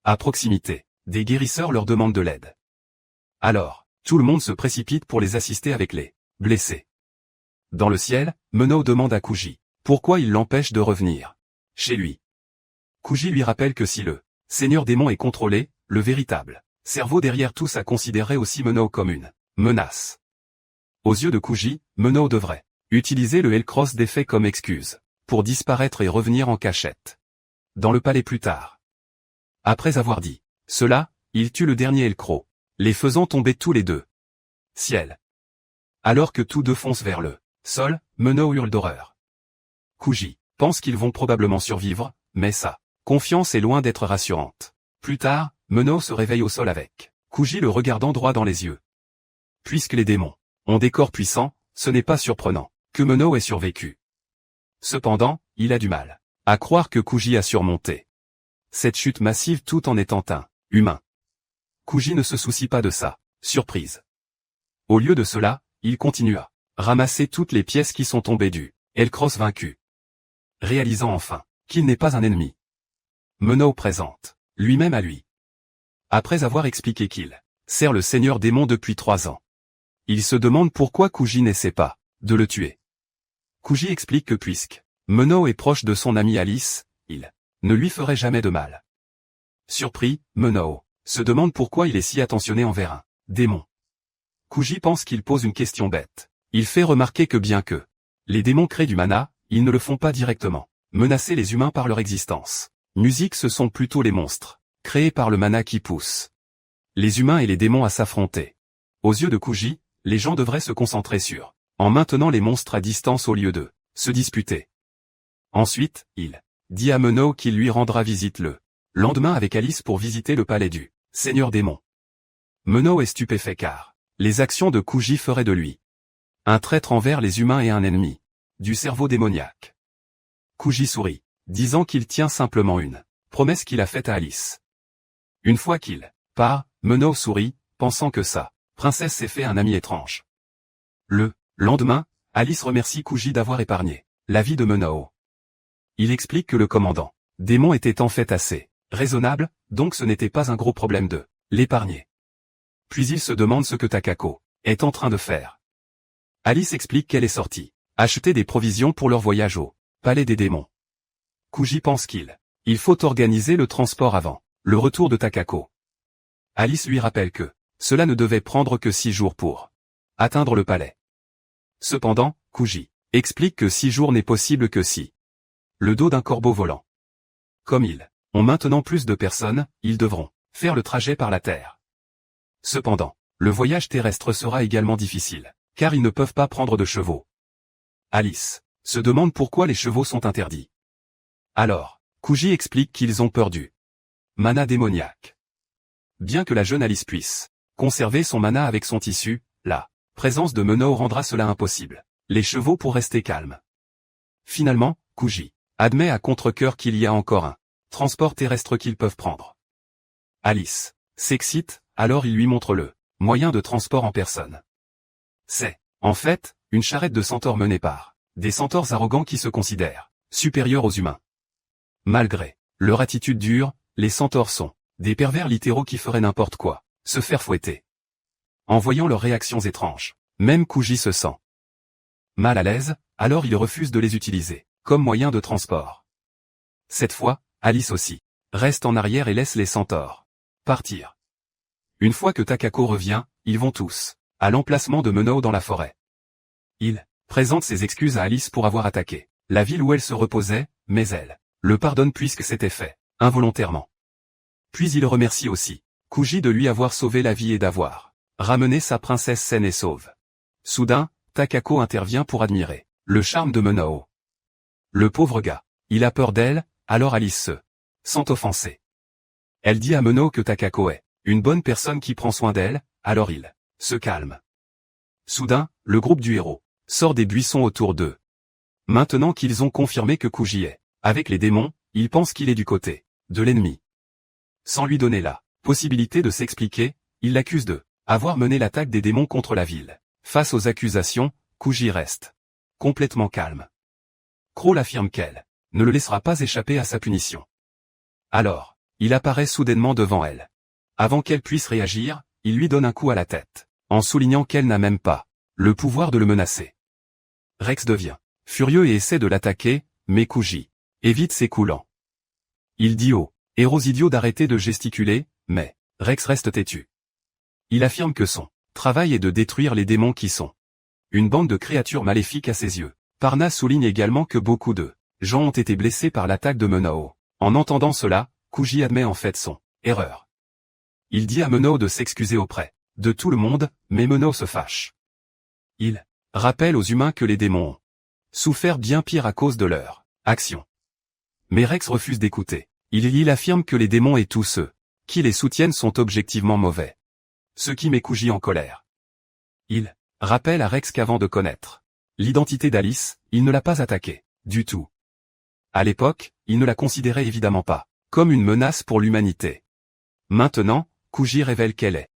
À proximité, des guérisseurs leur demandent de l'aide. Alors, tout le monde se précipite pour les assister avec les blessés. Dans le ciel, Menno demande à Kuji pourquoi il l'empêche de revenir chez lui. Kuji lui rappelle que si le seigneur démon est contrôlé, le véritable cerveau derrière tout ça considérerait aussi Menno comme une menace. Aux yeux de Kuji, Menno devrait utiliser le Hellcross d'effet comme excuse pour disparaître et revenir en cachette dans le palais plus tard. Après avoir dit cela, il tue le dernier Hellcrow, les faisant tomber tous les deux. Ciel. Alors que tous deux foncent vers le sol, Menno hurle d'horreur. Kuji pense qu'ils vont probablement survivre, mais sa confiance est loin d'être rassurante. Plus tard, Menno se réveille au sol avec Kuji le regardant droit dans les yeux. Puisque les démons ont des corps puissants, ce n'est pas surprenant que Menno ait survécu. Cependant, il a du mal à croire que Kuji a surmonté cette chute massive tout en étant un humain. Kuji ne se soucie pas de sa surprise. Au lieu de cela, il continue à ramasser toutes les pièces qui sont tombées du Hellcross vaincu. Réalisant enfin qu'il n'est pas un ennemi. Menno présente lui-même à lui. Après avoir expliqué qu'il sert le seigneur démon depuis 3 ans. Il se demande pourquoi Kuji n'essaie pas de le tuer. Kuji explique que puisque Menno est proche de son amie Alice, il ne lui ferait jamais de mal. Surpris, Menno se demande pourquoi il est si attentionné envers un démon. Kuji pense qu'il pose une question bête. Il fait remarquer que bien que les démons créent du mana, ils ne le font pas directement menacer les humains par leur existence. Musique, ce sont plutôt les monstres créés par le mana qui poussent les humains et les démons à s'affronter. Aux yeux de Kuji, les gens devraient se concentrer sur en maintenant les monstres à distance au lieu de se disputer. Ensuite, il dit à Menno qu'il lui rendra visite le lendemain avec Alice pour visiter le palais du seigneur démon. Menno est stupéfait car les actions de Kuji feraient de lui un traître envers les humains et un ennemi du cerveau démoniaque. Kuji sourit, disant qu'il tient simplement une promesse qu'il a faite à Alice. Une fois qu'il part, Menno sourit, pensant que sa princesse s'est fait un ami étrange. Le lendemain, Alice remercie Kuji d'avoir épargné la vie de Menao. Il explique que le commandant démon était en fait assez raisonnable, donc ce n'était pas un gros problème de l'épargner. Puis il se demande ce que Takako est en train de faire. Alice explique qu'elle est sortie acheter des provisions pour leur voyage au palais des démons. Kuji pense qu'il faut organiser le transport avant le retour de Takako. Alice lui rappelle que cela ne devait prendre que 6 jours pour atteindre le palais. Cependant, Kuji explique que 6 jours n'est possible que si le dos d'un corbeau volant. Comme ils ont maintenant plus de personnes, ils devront faire le trajet par la terre. Cependant, le voyage terrestre sera également difficile, car ils ne peuvent pas prendre de chevaux. Alice se demande pourquoi les chevaux sont interdits. Alors, Kuji explique qu'ils ont peur du mana démoniaque. Bien que la jeune Alice puisse conserver son mana avec son tissu, la présence de Menao rendra cela impossible. Les chevaux pour rester calmes. Finalement, Kuji admet à contre-cœur qu'il y a encore un transport terrestre qu'ils peuvent prendre. Alice s'excite, alors il lui montre le moyen de transport en personne. C'est, en fait, une charrette de centaures menée par des centaures arrogants qui se considèrent supérieurs aux humains. Malgré leur attitude dure, les centaures sont des pervers littéraux qui feraient n'importe quoi, se faire fouetter. En voyant leurs réactions étranges, même Kuji se sent mal à l'aise, alors il refuse de les utiliser comme moyen de transport. Cette fois, Alice aussi reste en arrière et laisse les centaures partir. Une fois que Takako revient, ils vont tous à l'emplacement de Menao dans la forêt. Il présente ses excuses à Alice pour avoir attaqué la ville où elle se reposait, mais elle le pardonne puisque c'était fait involontairement. Puis il remercie aussi Kuji de lui avoir sauvé la vie et d'avoir ramené sa princesse saine et sauve. Soudain, Takako intervient pour admirer le charme de Menao. Le pauvre gars, il a peur d'elle, alors Alice se sent offensée. Elle dit à Menao que Takako est une bonne personne qui prend soin d'elle, alors il se calme. Soudain, le groupe du héros sort des buissons autour d'eux. Maintenant qu'ils ont confirmé que Kuji est avec les démons, ils pensent qu'il est du côté de l'ennemi. Sans lui donner la possibilité de s'expliquer, ils l'accusent de avoir mené l'attaque des démons contre la ville. Face aux accusations, Kuji reste complètement calme. Crawl affirme qu'elle ne le laissera pas échapper à sa punition. Alors, il apparaît soudainement devant elle. Avant qu'elle puisse réagir, il lui donne un coup à la tête, en soulignant qu'elle n'a même pas le pouvoir de le menacer. Rex devient furieux et essaie de l'attaquer, mais Kuji évite ses coups lents. Il dit aux héros idiots d'arrêter de gesticuler, mais Rex reste têtu. Il affirme que son travail est de détruire les démons qui sont une bande de créatures maléfiques à ses yeux. Parna souligne également que beaucoup de gens ont été blessés par l'attaque de Menao. En entendant cela, Kuji admet en fait son erreur. Il dit à Menao de s'excuser auprès de tout le monde, mais Menao se fâche. Il rappelle aux humains que les démons ont souffert bien pire à cause de leur action. Mais Rex refuse d'écouter. Il affirme que les démons et tous ceux qui les soutiennent sont objectivement mauvais. Ce qui met Kuji en colère. Il rappelle à Rex qu'avant de connaître l'identité d'Alice, il ne l'a pas attaquée, du tout. À l'époque, il ne la considérait évidemment pas comme une menace pour l'humanité. Maintenant, Kuji révèle qu'elle est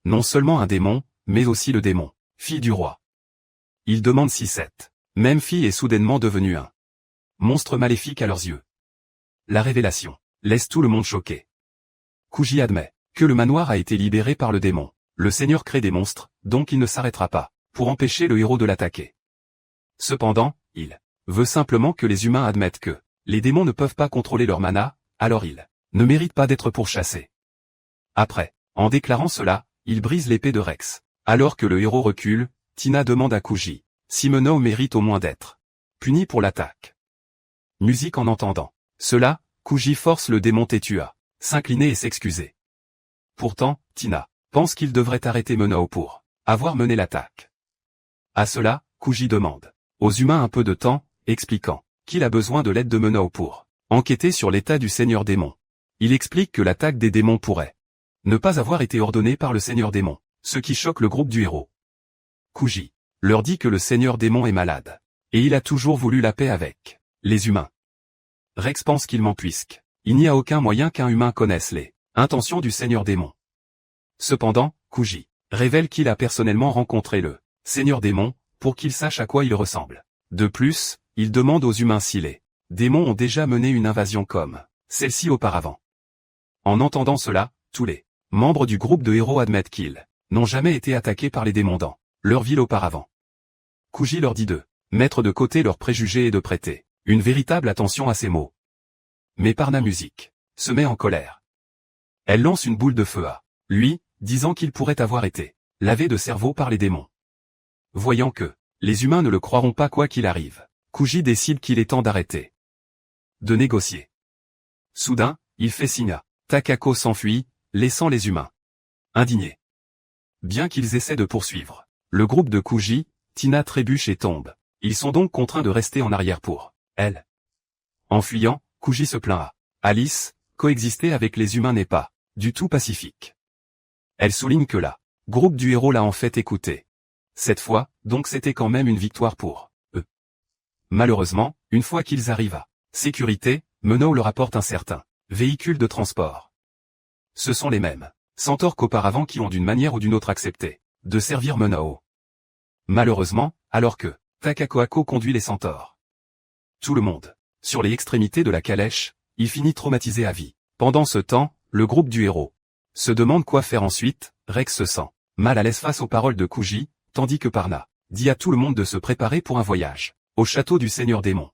non seulement un démon, mais aussi le démon, fille du roi. Il demande si cette même fille est soudainement devenue un monstre maléfique à leurs yeux. La révélation laisse tout le monde choqué. Kuji admet que le manoir a été libéré par le démon. Le seigneur crée des monstres, donc il ne s'arrêtera pas pour empêcher le héros de l'attaquer. Cependant, il veut simplement que les humains admettent que les démons ne peuvent pas contrôler leur mana, alors ils ne méritent pas d'être pourchassés. Après, en déclarant cela, il brise l'épée de Rex. Alors que le héros recule, Tina demande à Kuji si Menao mérite au moins d'être puni pour l'attaque. Musique en entendant cela, Kuji force le démon têtu à s'incliner et s'excuser. Pourtant, Tina pense qu'il devrait arrêter Menao pour avoir mené l'attaque. À cela, Kuji demande aux humains un peu de temps, expliquant qu'il a besoin de l'aide de Menao pour enquêter sur l'état du seigneur démon. Il explique que l'attaque des démons pourrait ne pas avoir été ordonnée par le seigneur démon, ce qui choque le groupe du héros. Kuji leur dit que le seigneur démon est malade, et il a toujours voulu la paix avec les humains. Rex pense qu'il ment puisque il n'y a aucun moyen qu'un humain connaisse les intentions du seigneur démon. Cependant, Kuji révèle qu'il a personnellement rencontré le seigneur démon, pour qu'il sache à quoi il ressemble. De plus, il demande aux humains si les démons ont déjà mené une invasion comme celle-ci auparavant. En entendant cela, tous les membres du groupe de héros admettent qu'ils n'ont jamais été attaqués par les démons dans leur ville auparavant. Kuji leur dit de mettre de côté leurs préjugés et de prêter une véritable attention à ces mots. Mais Parna Music se met en colère. Elle lance une boule de feu à lui, disant qu'il pourrait avoir été lavé de cerveau par les démons. Voyant que les humains ne le croiront pas quoi qu'il arrive, Kuji décide qu'il est temps d'arrêter de négocier. Soudain, il fait signe à Takako s'enfuit, laissant les humains indignés. Bien qu'ils essaient de poursuivre le groupe de Kuji, Tina trébuche et tombe. Ils sont donc contraints de rester en arrière pour elle. En fuyant, Kuji se plaint à Alice, coexister avec les humains n'est pas du tout pacifique. Elle souligne que la groupe du héros l'a en fait écouté. Cette fois, donc c'était quand même une victoire pour eux. Malheureusement, une fois qu'ils arrivent à sécurité, Menno leur apporte un certain véhicule de transport. Ce sont les mêmes centaures qu'auparavant qui ont d'une manière ou d'une autre accepté de servir Menno. Malheureusement, alors que Takako conduit les centaures. Tout le monde, sur les extrémités de la calèche, il finit traumatisé à vie. Pendant ce temps, le groupe du héros se demande quoi faire ensuite. Rex se sent mal à l'aise face aux paroles de Kuji, tandis que Parna dit à tout le monde de se préparer pour un voyage au château du Seigneur Démon.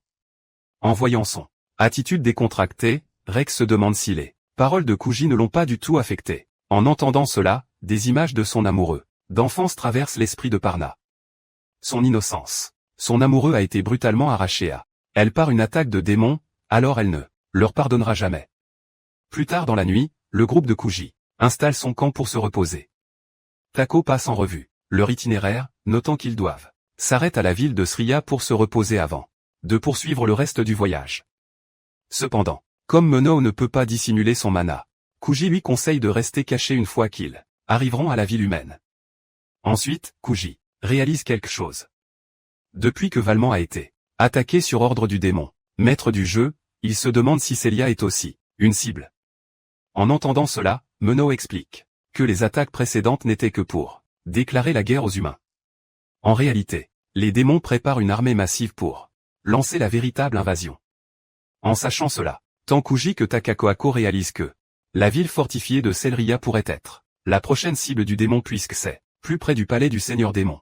En voyant son attitude décontractée, Rex se demande si les paroles de Kuji ne l'ont pas du tout affecté. En entendant cela, des images de son amoureux d'enfance traversent l'esprit de Parna. Son innocence. Son amoureux a été brutalement arraché à elle par une attaque de démons, alors elle ne leur pardonnera jamais. Plus tard dans la nuit, le groupe de Kuji installe son camp pour se reposer. Tako passe en revue leur itinéraire, notant qu'ils doivent s'arrêter à la ville de Sria pour se reposer avant de poursuivre le reste du voyage. Cependant, comme Menno ne peut pas dissimuler son mana, Kuji lui conseille de rester caché une fois qu'ils arriveront à la ville humaine. Ensuite, Kuji réalise quelque chose. Depuis que Valmont a été attaqué sur ordre du démon, maître du jeu, il se demande si Celia est aussi une cible. En entendant cela, Menno explique que les attaques précédentes n'étaient que pour déclarer la guerre aux humains. En réalité, les démons préparent une armée massive pour lancer la véritable invasion. En sachant cela, tant Kuji que Takako réalisent que la ville fortifiée de Selria pourrait être la prochaine cible du démon puisque c'est plus près du palais du Seigneur Démon.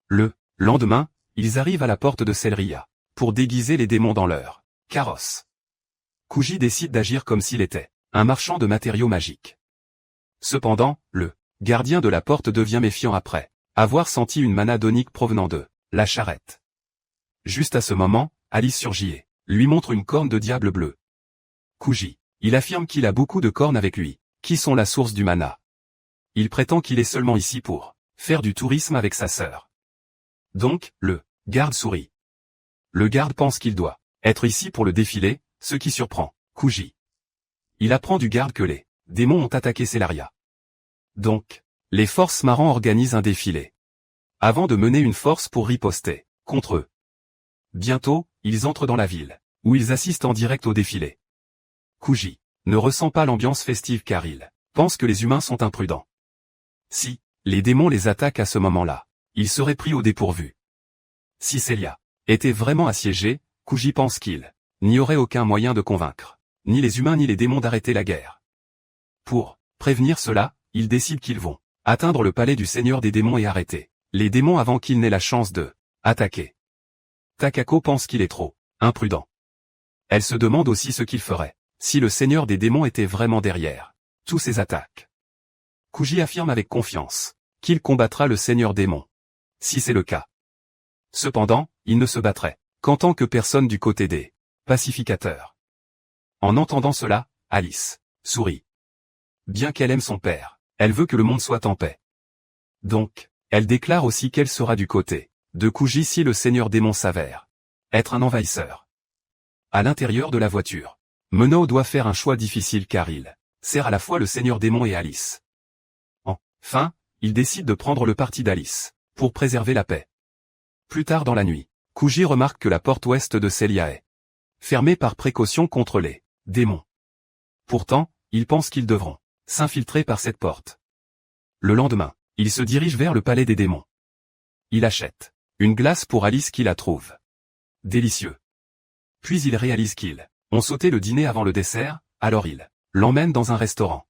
Le lendemain, ils arrivent à la porte de Selria pour déguiser les démons dans leur carrosse. Kuji décide d'agir comme s'il était un marchand de matériaux magiques. Cependant, le gardien de la porte devient méfiant après avoir senti une mana donique provenant de la charrette. Juste à ce moment, Alice surgit et lui montre une corne de diable bleu. Kuji, il affirme qu'il a beaucoup de cornes avec lui, qui sont la source du mana. Il prétend qu'il est seulement ici pour faire du tourisme avec sa sœur. Donc, le garde sourit. Le garde pense qu'il doit être ici pour le défilé, ce qui surprend Kuji. Il apprend du garde que les démons ont attaqué Celaria. Donc, les forces marrants organisent un défilé. Avant de mener une force pour riposter contre eux. Bientôt, ils entrent dans la ville, où ils assistent en direct au défilé. Kuji ne ressent pas l'ambiance festive car il pense que les humains sont imprudents. Si les démons les attaquent à ce moment-là, ils seraient pris au dépourvu. Si Celia était vraiment assiégée, Kuji pense qu'il n'y aurait aucun moyen de convaincre ni les humains ni les démons d'arrêter la guerre. Pour prévenir cela, ils décident qu'ils vont atteindre le palais du Seigneur des démons et arrêter les démons avant qu'ils n'aient la chance de attaquer. Takako pense qu'il est trop imprudent. Elle se demande aussi ce qu'il ferait si le Seigneur des démons était vraiment derrière tous ces attaques. Kuji affirme avec confiance qu'il combattra le Seigneur démon. Si c'est le cas. Cependant, il ne se battrait qu'en tant que personne du côté des pacificateurs. En entendant cela, Alice sourit. Bien qu'elle aime son père, elle veut que le monde soit en paix. Donc, elle déclare aussi qu'elle sera du côté de Kuji si le Seigneur démon s'avère être un envahisseur. À l'intérieur de la voiture, Menno doit faire un choix difficile car il sert à la fois le Seigneur démon et Alice. Enfin, il décide de prendre le parti d'Alice pour préserver la paix. Plus tard dans la nuit, Kuji remarque que la porte ouest de Celia est fermée par précaution contre les démons. Pourtant, ils pensent qu'ils devront s'infiltrer par cette porte. Le lendemain, ils se dirigent vers le palais des démons. il achète une glace pour Alice qui la trouve délicieux. Puis il réalise qu'ils ont sauté le dîner avant le dessert, alors il l'emmène dans un restaurant.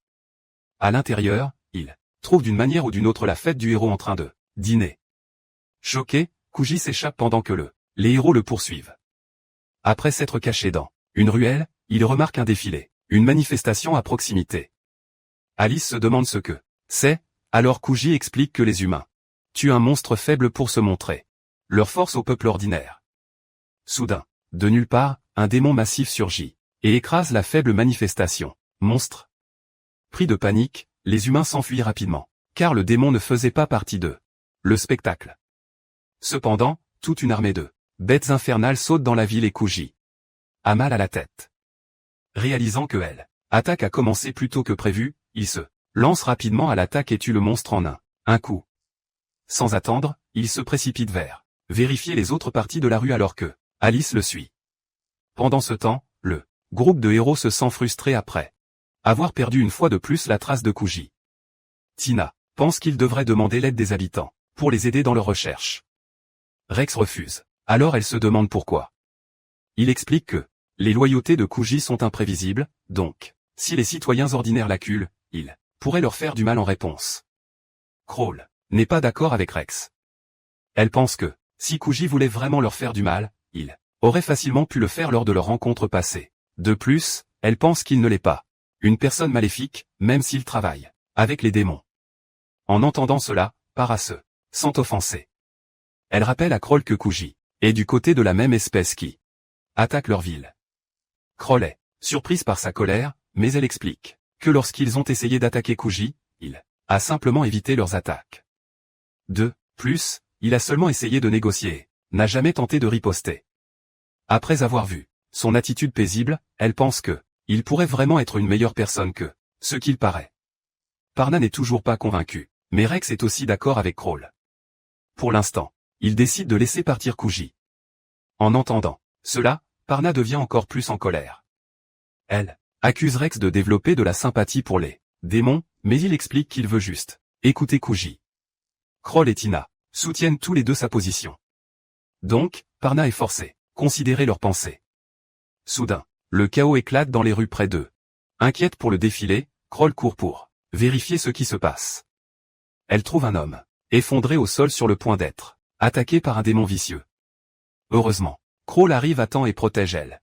À l'intérieur, il trouve d'une manière ou d'une autre la fête du héros en train de dîner. Choqué, Kuji s'échappe pendant que les héros le poursuivent. Après s'être caché dans une ruelle, il remarque un défilé, une manifestation à proximité. Alice se demande ce que c'est, alors Kuji explique que les humains tuent un monstre faible pour se montrer leur force au peuple ordinaire. Soudain, de nulle part, un démon massif surgit et écrase la faible manifestation. Monstre. Pris de panique, les humains s'enfuient rapidement, car le démon ne faisait pas partie d'eux. Le spectacle. Cependant, toute une armée de bêtes infernales saute dans la ville et Kuji a mal à la tête. Réalisant que l'attaque a commencé plus tôt que prévu, il se lance rapidement à l'attaque et tue le monstre en un coup. Sans attendre, il se précipite vers vérifier les autres parties de la rue alors que Alice le suit. Pendant ce temps, le groupe de héros se sent frustré après avoir perdu une fois de plus la trace de Kuji. Tina pense qu'il devrait demander l'aide des habitants pour les aider dans leurs recherches. Rex refuse. Alors elle se demande pourquoi. Il explique que les loyautés de Kuji sont imprévisibles, donc, si les citoyens ordinaires l'acculent, il pourrait leur faire du mal en réponse. Crawl n'est pas d'accord avec Rex. Elle pense que, si Kuji voulait vraiment leur faire du mal, il aurait facilement pu le faire lors de leur rencontre passée. De plus, elle pense qu'il ne l'est pas une personne maléfique, même s'il travaille avec les démons. En entendant cela, Para se sent offensée. Elle rappelle à Crawl que Kuji est du côté de la même espèce qui attaque leur ville. Crawl est surprise par sa colère, mais elle explique que lorsqu'ils ont essayé d'attaquer Kuji, il a simplement évité leurs attaques. De plus, il a seulement essayé de négocier, n'a jamais tenté de riposter. Après avoir vu son attitude paisible, elle pense que il pourrait vraiment être une meilleure personne que ce qu'il paraît. Parna n'est toujours pas convaincu, mais Rex est aussi d'accord avec Crawl. Pour l'instant, il décide de laisser partir Kuji. En entendant cela, Parna devient encore plus en colère. Elle accuse Rex de développer de la sympathie pour les démons, mais il explique qu'il veut juste écouter Kuji. Crawl et Tina soutiennent tous les deux sa position. Donc, Parna est forcé considérer leurs pensées. Soudain, le chaos éclate dans les rues près d'eux. Inquiète pour le défilé, Crawl court pour vérifier ce qui se passe. Elle trouve un homme effondré au sol sur le point d'être attaqué par un démon vicieux. Heureusement, Crawl arrive à temps et protège elle.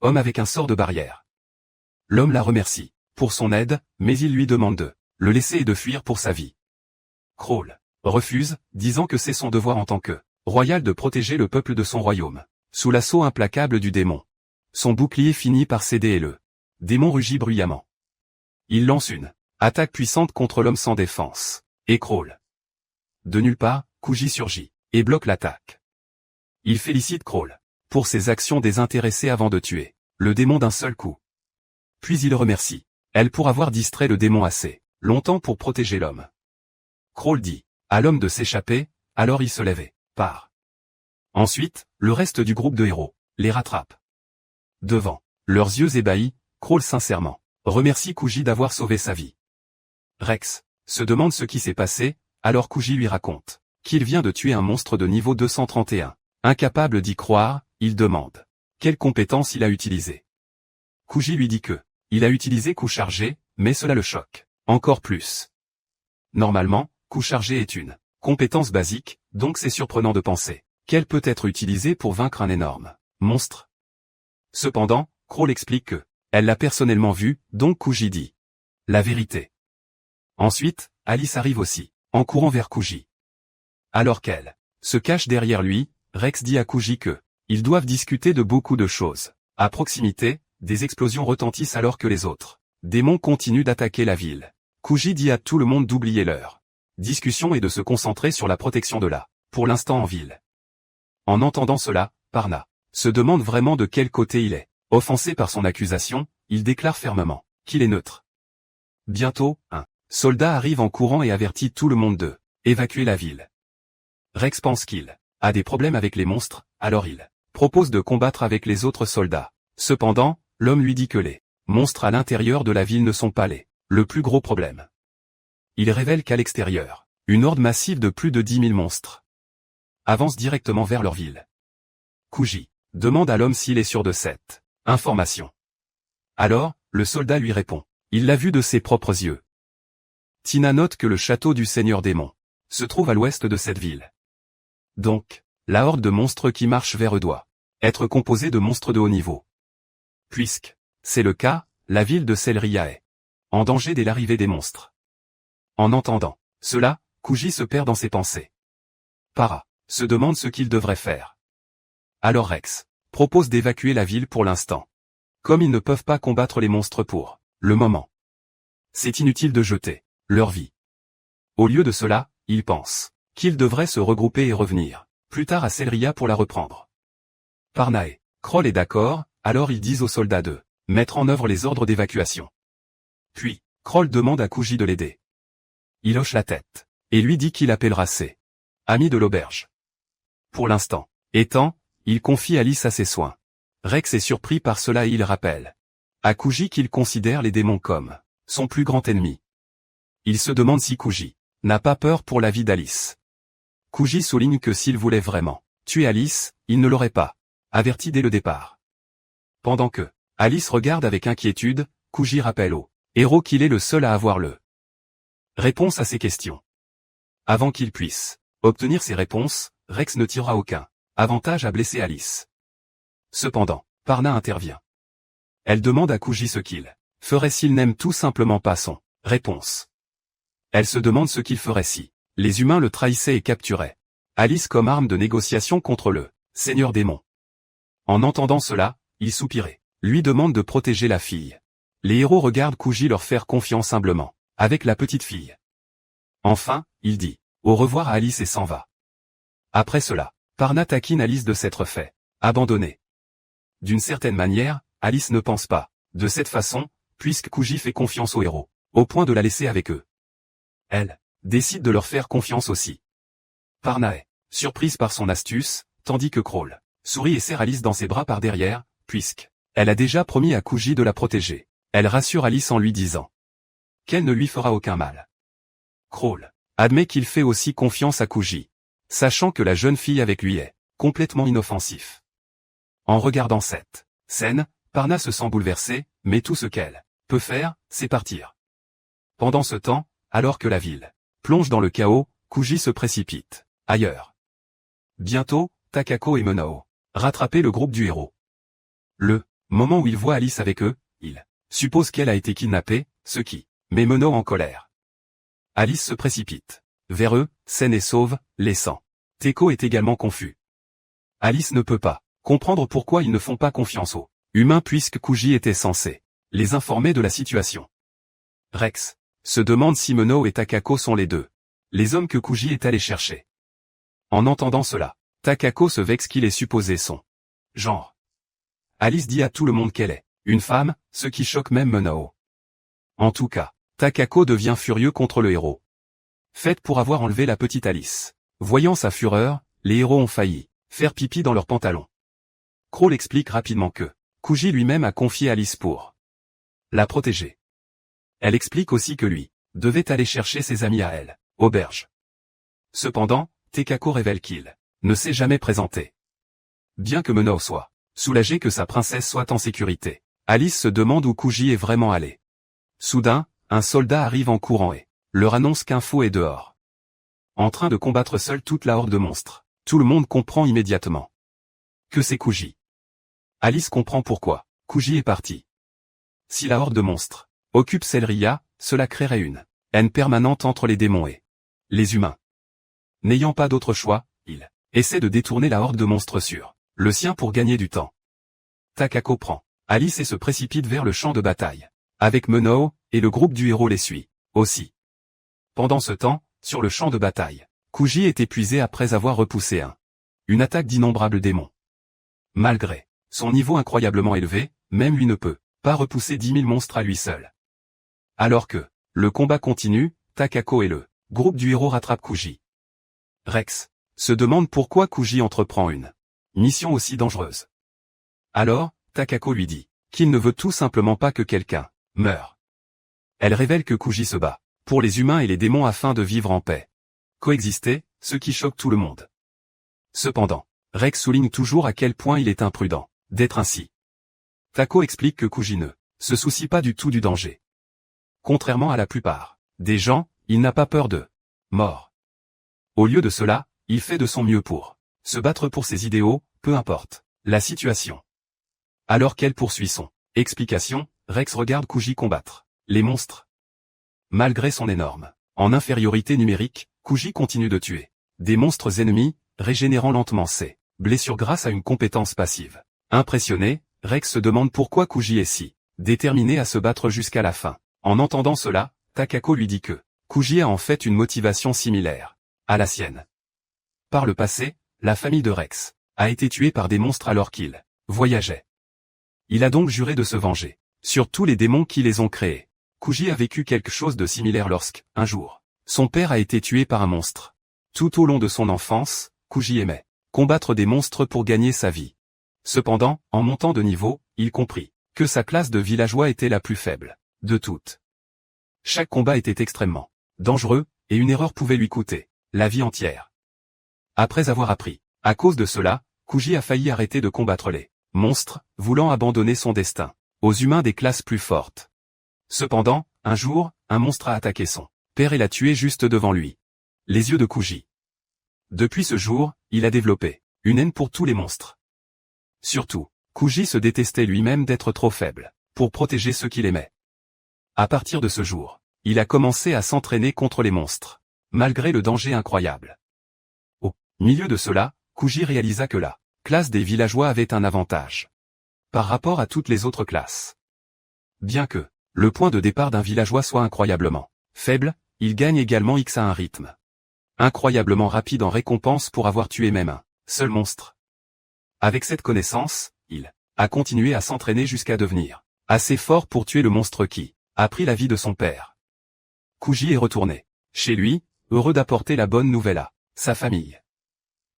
Homme avec un sort de barrière. L'homme la remercie pour son aide, mais il lui demande de le laisser et de fuir pour sa vie. Crawl refuse, disant que c'est son devoir en tant que royal de protéger le peuple de son royaume, sous l'assaut implacable du démon. Son bouclier finit par céder et le démon rugit bruyamment. Il lance une attaque puissante contre l'homme sans défense, et Crawl. De nulle part, Kuji surgit et bloque l'attaque. Il félicite Crawl pour ses actions désintéressées avant de tuer le démon d'un seul coup. Puis il remercie elle pour avoir distrait le démon assez longtemps pour protéger l'homme. Crawl dit à l'homme de s'échapper, alors il se lève et part. Ensuite, le reste du groupe de héros les rattrape. Devant leurs yeux ébahis, Crawl sincèrement remercie Kuji d'avoir sauvé sa vie. Rex se demande ce qui s'est passé, alors Kuji lui raconte qu'il vient de tuer un monstre de niveau 231. Incapable d'y croire, il demande quelle compétence il a utilisé. Kuji lui dit que il a utilisé coup chargé, mais cela le choque encore plus. Normalement, coup chargé est une compétence basique, donc c'est surprenant de penser qu'elle peut être utilisée pour vaincre un énorme monstre. Cependant, Crawl explique que elle l'a personnellement vu, donc Kuji dit la vérité. Ensuite, Alice arrive aussi, en courant vers Kuji. Alors qu'elle se cache derrière lui, Rex dit à Kuji que ils doivent discuter de beaucoup de choses. À proximité, des explosions retentissent alors que les autres démons continuent d'attaquer la ville. Kuji dit à tout le monde d'oublier leur discussion et de se concentrer sur la protection de pour l'instant en ville. En entendant cela, Parna se demande vraiment de quel côté il est. Offensé par son accusation, il déclare fermement qu'il est neutre. Bientôt, un soldat arrive en courant et avertit tout le monde de évacuer la ville. Rex pense qu'il a des problèmes avec les monstres, alors il propose de combattre avec les autres soldats. Cependant, l'homme lui dit que les monstres à l'intérieur de la ville ne sont pas le plus gros problème. Il révèle qu'à l'extérieur, une horde massive de plus de 10 000 monstres avance directement vers leur ville. Kuji demande à l'homme s'il est sûr de cette information. Alors, le soldat lui répond. Il l'a vu de ses propres yeux. Tina note que le château du Seigneur Démon se trouve à l'ouest de cette ville. Donc, la horde de monstres qui marche vers eux doit être composée de monstres de haut niveau. Puisque c'est le cas, la ville de Selria est en danger dès l'arrivée des monstres. En entendant cela, Kuji se perd dans ses pensées. Para se demande ce qu'il devrait faire. Alors Rex propose d'évacuer la ville pour l'instant. Comme ils ne peuvent pas combattre les monstres pour le moment, c'est inutile de jeter leur vie. Au lieu de cela, ils pensent qu'ils devraient se regrouper et revenir plus tard à Selria pour la reprendre. Parna et Kroll est d'accord, alors ils disent aux soldats de mettre en œuvre les ordres d'évacuation. Puis, Kroll demande à Kuji de l'aider. Il hoche la tête et lui dit qu'il appellera ses amis de l'auberge. Pour l'instant, étant, il confie Alice à ses soins. Rex est surpris par cela et il rappelle à Kuji qu'il considère les démons comme son plus grand ennemi. Il se demande si Kuji n'a pas peur pour la vie d'Alice. Kuji souligne que s'il voulait vraiment tuer Alice, il ne l'aurait pas averti dès le départ. Pendant que Alice regarde avec inquiétude, Kuji rappelle au héros qu'il est le seul à avoir le réponse à ses questions. Avant qu'il puisse obtenir ses réponses, Rex ne tirera aucun avantage à blesser Alice. Cependant, Parna intervient. Elle demande à Kuji ce qu'il ferait s'il n'aime tout simplement pas son réponse. Elle se demande ce qu'il ferait si les humains le trahissaient et capturaient Alice comme arme de négociation contre le Seigneur Démon. En entendant cela, il soupirait, lui demande de protéger la fille. Les héros regardent Kuji leur faire confiance humblement, avec la petite fille. Enfin, il dit au revoir à Alice et s'en va. Après cela, Parna taquine Alice de s'être fait abandonner. D'une certaine manière, Alice ne pense pas de cette façon, puisque Kuji fait confiance aux héros, au point de la laisser avec eux. Elle décide de leur faire confiance aussi. Parna est surprise par son astuce, tandis que Kroll sourit et serre Alice dans ses bras par derrière, puisque elle a déjà promis à Kuji de la protéger. Elle rassure Alice en lui disant qu'elle ne lui fera aucun mal. Kroll admet qu'il fait aussi confiance à Kuji, sachant que la jeune fille avec lui est complètement inoffensif. En regardant cette scène, Parna se sent bouleversée, mais tout ce qu'elle peut faire, c'est partir. Pendant ce temps, alors que la ville plonge dans le chaos, Kuji se précipite ailleurs. Bientôt, Takako et Monao rattraper le groupe du héros. Le moment où il voit Alice avec eux, il suppose qu'elle a été kidnappée, ce qui met Monao en colère. Alice se précipite vers eux, saine et sauve, laissant Teko est également confus. Alice ne peut pas comprendre pourquoi ils ne font pas confiance aux humains puisque Kuji était censé les informer de la situation. Rex se demande si Monao et Takako sont les hommes que Kuji est allé chercher. En entendant cela, Takako se vexe qu'il est supposé son genre. Alice dit à tout le monde qu'elle est une femme, ce qui choque même Monao. En tout cas, Takako devient furieux contre le héros. Fait pour avoir enlevé la petite Alice. Voyant sa fureur, les héros ont failli faire pipi dans leurs pantalons. Kroll explique rapidement que Kuji lui-même a confié Alice pour la protéger. Elle explique aussi que lui devait aller chercher ses amis à elle, auberge. Cependant, Takako révèle qu'il ne s'est jamais présenté. Bien que Monao soit soulagé que sa princesse soit en sécurité, Alice se demande où Kuji est vraiment allé. Soudain, un soldat arrive en courant et leur annonce qu'un faux est dehors. En train de combattre seul toute la horde de monstres, tout le monde comprend immédiatement que c'est Kuji. Alice comprend pourquoi Kuji est parti. Si la horde de monstres occupe Selria, cela créerait une haine permanente entre les démons et les humains. N'ayant pas d'autre choix, il essaie de détourner la horde de monstres sur le sien pour gagner du temps. Takako prend Alice et se précipite vers le champ de bataille. Avec Monao, et le groupe du héros les suit, aussi. Pendant ce temps, sur le champ de bataille, Kuji est épuisé après avoir repoussé une attaque d'innombrables démons. Malgré son niveau incroyablement élevé, même lui ne peut pas repousser 10 000 monstres à lui seul. Alors que le combat continue, Takako et le groupe du héros rattrapent Kuji. Rex se demande pourquoi Kuji entreprend une mission aussi dangereuse. Alors, Takako lui dit qu'il ne veut tout simplement pas que quelqu'un meure. Elle révèle que Kuji se bat pour les humains et les démons afin de vivre en paix. Coexister, ce qui choque tout le monde. Cependant, Rex souligne toujours à quel point il est imprudent d'être ainsi. Tako explique que Kuji ne se soucie pas du tout du danger. Contrairement à la plupart des gens, il n'a pas peur de mort. Au lieu de cela, il fait de son mieux pour se battre pour ses idéaux, peu importe la situation. Alors qu'elle poursuit son explication, Rex regarde Kuji combattre les monstres. Malgré son énorme en infériorité numérique, Kuji continue de tuer des monstres ennemis, régénérant lentement ses blessures grâce à une compétence passive. Impressionné, Rex se demande pourquoi Kuji est si déterminé à se battre jusqu'à la fin. En entendant cela, Takako lui dit que Kuji a en fait une motivation similaire à la sienne. Par le passé, la famille de Rex a été tuée par des monstres alors qu'il voyageait. Il a donc juré de se venger sur tous les démons qui les ont créés. Kuji a vécu quelque chose de similaire lorsque, un jour, son père a été tué par un monstre. Tout au long de son enfance, Kuji aimait combattre des monstres pour gagner sa vie. Cependant, en montant de niveau, il comprit que sa classe de villageois était la plus faible de toutes. Chaque combat était extrêmement dangereux, et une erreur pouvait lui coûter la vie entière. Après avoir appris, à cause de cela, Kuji a failli arrêter de combattre les monstres, voulant abandonner son destin aux humains des classes plus fortes. Cependant, un jour, un monstre a attaqué son père et l'a tué juste devant lui. Les yeux de Kuji. Depuis ce jour, il a développé une haine pour tous les monstres. Surtout, Kuji se détestait lui-même d'être trop faible pour protéger ceux qu'il aimait. À partir de ce jour, il a commencé à s'entraîner contre les monstres, malgré le danger incroyable. Au milieu de cela, Kuji réalisa que la classe des villageois avait un avantage par rapport à toutes les autres classes. Bien que le point de départ d'un villageois soit incroyablement faible, il gagne également X à un rythme incroyablement rapide en récompense pour avoir tué même un seul monstre. Avec cette connaissance, il a continué à s'entraîner jusqu'à devenir assez fort pour tuer le monstre qui a pris la vie de son père. Kuji est retourné chez lui, heureux d'apporter la bonne nouvelle à sa famille.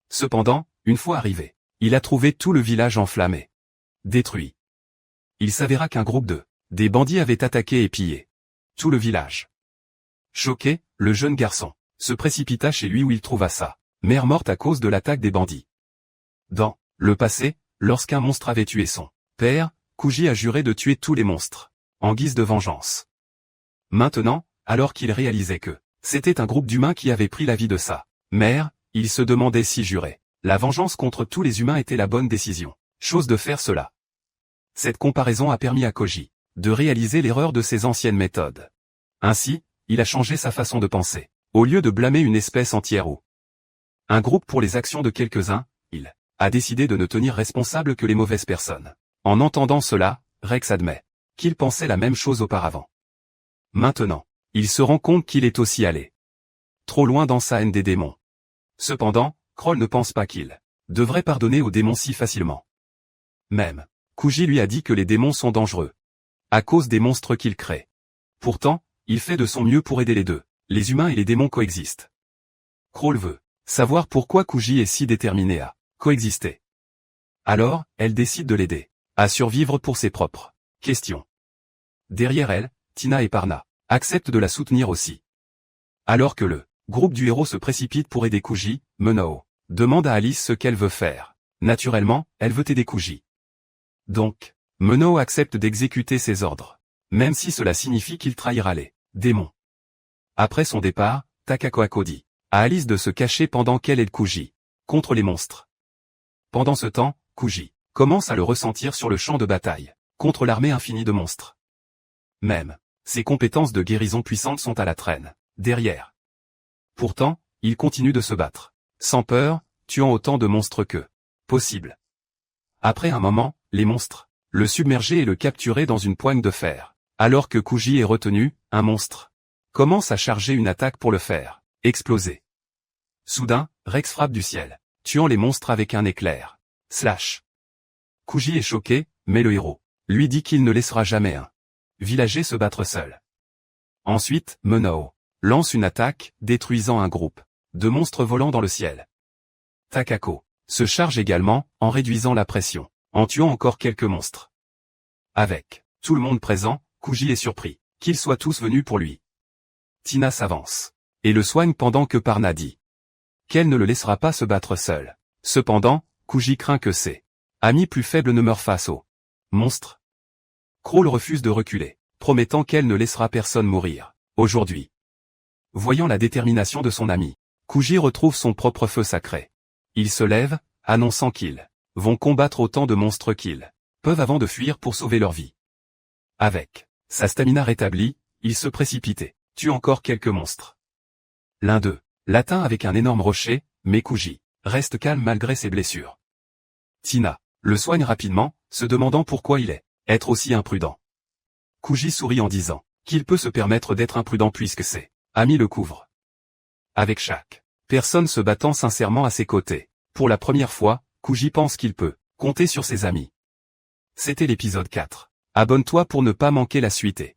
Cependant, une fois arrivé, il a trouvé tout le village enflammé, détruit. Il s'avéra qu'un groupe de des bandits avait attaqué et pillé tout le village. Choqué, le jeune garçon se précipita chez lui où il trouva sa mère morte à cause de l'attaque des bandits. Dans le passé, lorsqu'un monstre avait tué son père, Kuji a juré de tuer tous les monstres, en guise de vengeance. Maintenant, alors qu'il réalisait que c'était un groupe d'humains qui avait pris la vie de sa mère, il se demandait si jurer la vengeance contre tous les humains était la bonne décision. Chose de faire cela. Cette comparaison a permis à Koji de réaliser l'erreur de ses anciennes méthodes. Ainsi, il a changé sa façon de penser. Au lieu de blâmer une espèce entière ou un groupe pour les actions de quelques-uns, il a décidé de ne tenir responsable que les mauvaises personnes. En entendant cela, Rex admet qu'il pensait la même chose auparavant. Maintenant, il se rend compte qu'il est aussi allé trop loin dans sa haine des démons. Cependant, Kroll ne pense pas qu'il devrait pardonner aux démons si facilement. Même, Kuji lui a dit que les démons sont dangereux à cause des monstres qu'ils créent. Pourtant, il fait de son mieux pour aider les deux. Les humains et les démons coexistent. Kroll veut savoir pourquoi Kuji est si déterminé à coexister. Alors, elle décide de l'aider à survivre pour ses propres questions. Derrière elle, Tina et Parna acceptent de la soutenir aussi. Alors que le groupe du héros se précipite pour aider Kuji, Menao demande à Alice ce qu'elle veut faire. Naturellement, elle veut aider Kuji. Donc, Menao accepte d'exécuter ses ordres, même si cela signifie qu'il trahira les démons. Après son départ, Takako dit à Alice de se cacher pendant qu'elle aide Kuji contre les monstres. Pendant ce temps, Kuji commence à le ressentir sur le champ de bataille, contre l'armée infinie de monstres. Même, ses compétences de guérison puissantes sont à la traîne, derrière. Pourtant, il continue de se battre, sans peur, tuant autant de monstres que possible. Après un moment, les monstres le submerger et le capturer dans une poigne de fer. Alors que Kuji est retenu, un monstre commence à charger une attaque pour le faire exploser. Soudain, Rex frappe du ciel, tuant les monstres avec un éclair. Slash. Kuji est choqué, mais le héros lui dit qu'il ne laissera jamais un villager se battre seul. Ensuite, Menao lance une attaque, détruisant un groupe de monstres volant dans le ciel. Takako se charge également, en réduisant la pression, en tuant encore quelques monstres. Avec tout le monde présent, Kuji est surpris qu'ils soient tous venus pour lui. Tina s'avance et le soigne pendant que Parna dit qu'elle ne le laissera pas se battre seul. Cependant, Kuji craint que ses amis plus faibles ne meurent face au monstre. Crawl refuse de reculer, promettant qu'elle ne laissera personne mourir aujourd'hui. Voyant la détermination de son ami, Kuji retrouve son propre feu sacré. Il se lève, annonçant qu'ils vont combattre autant de monstres qu'ils peuvent avant de fuir pour sauver leur vie. Avec sa stamina rétablie, il se précipite et tue encore quelques monstres. L'un d'eux l'atteint avec un énorme rocher, mais Kuji reste calme malgré ses blessures. Tina le soigne rapidement, se demandant pourquoi il est être aussi imprudent. Kuji sourit en disant qu'il peut se permettre d'être imprudent puisque ses amis le couvrent. Avec chaque personne se battant sincèrement à ses côtés, pour la première fois, Kuji pense qu'il peut compter sur ses amis. C'était l'épisode 4. Abonne-toi pour ne pas manquer la suite et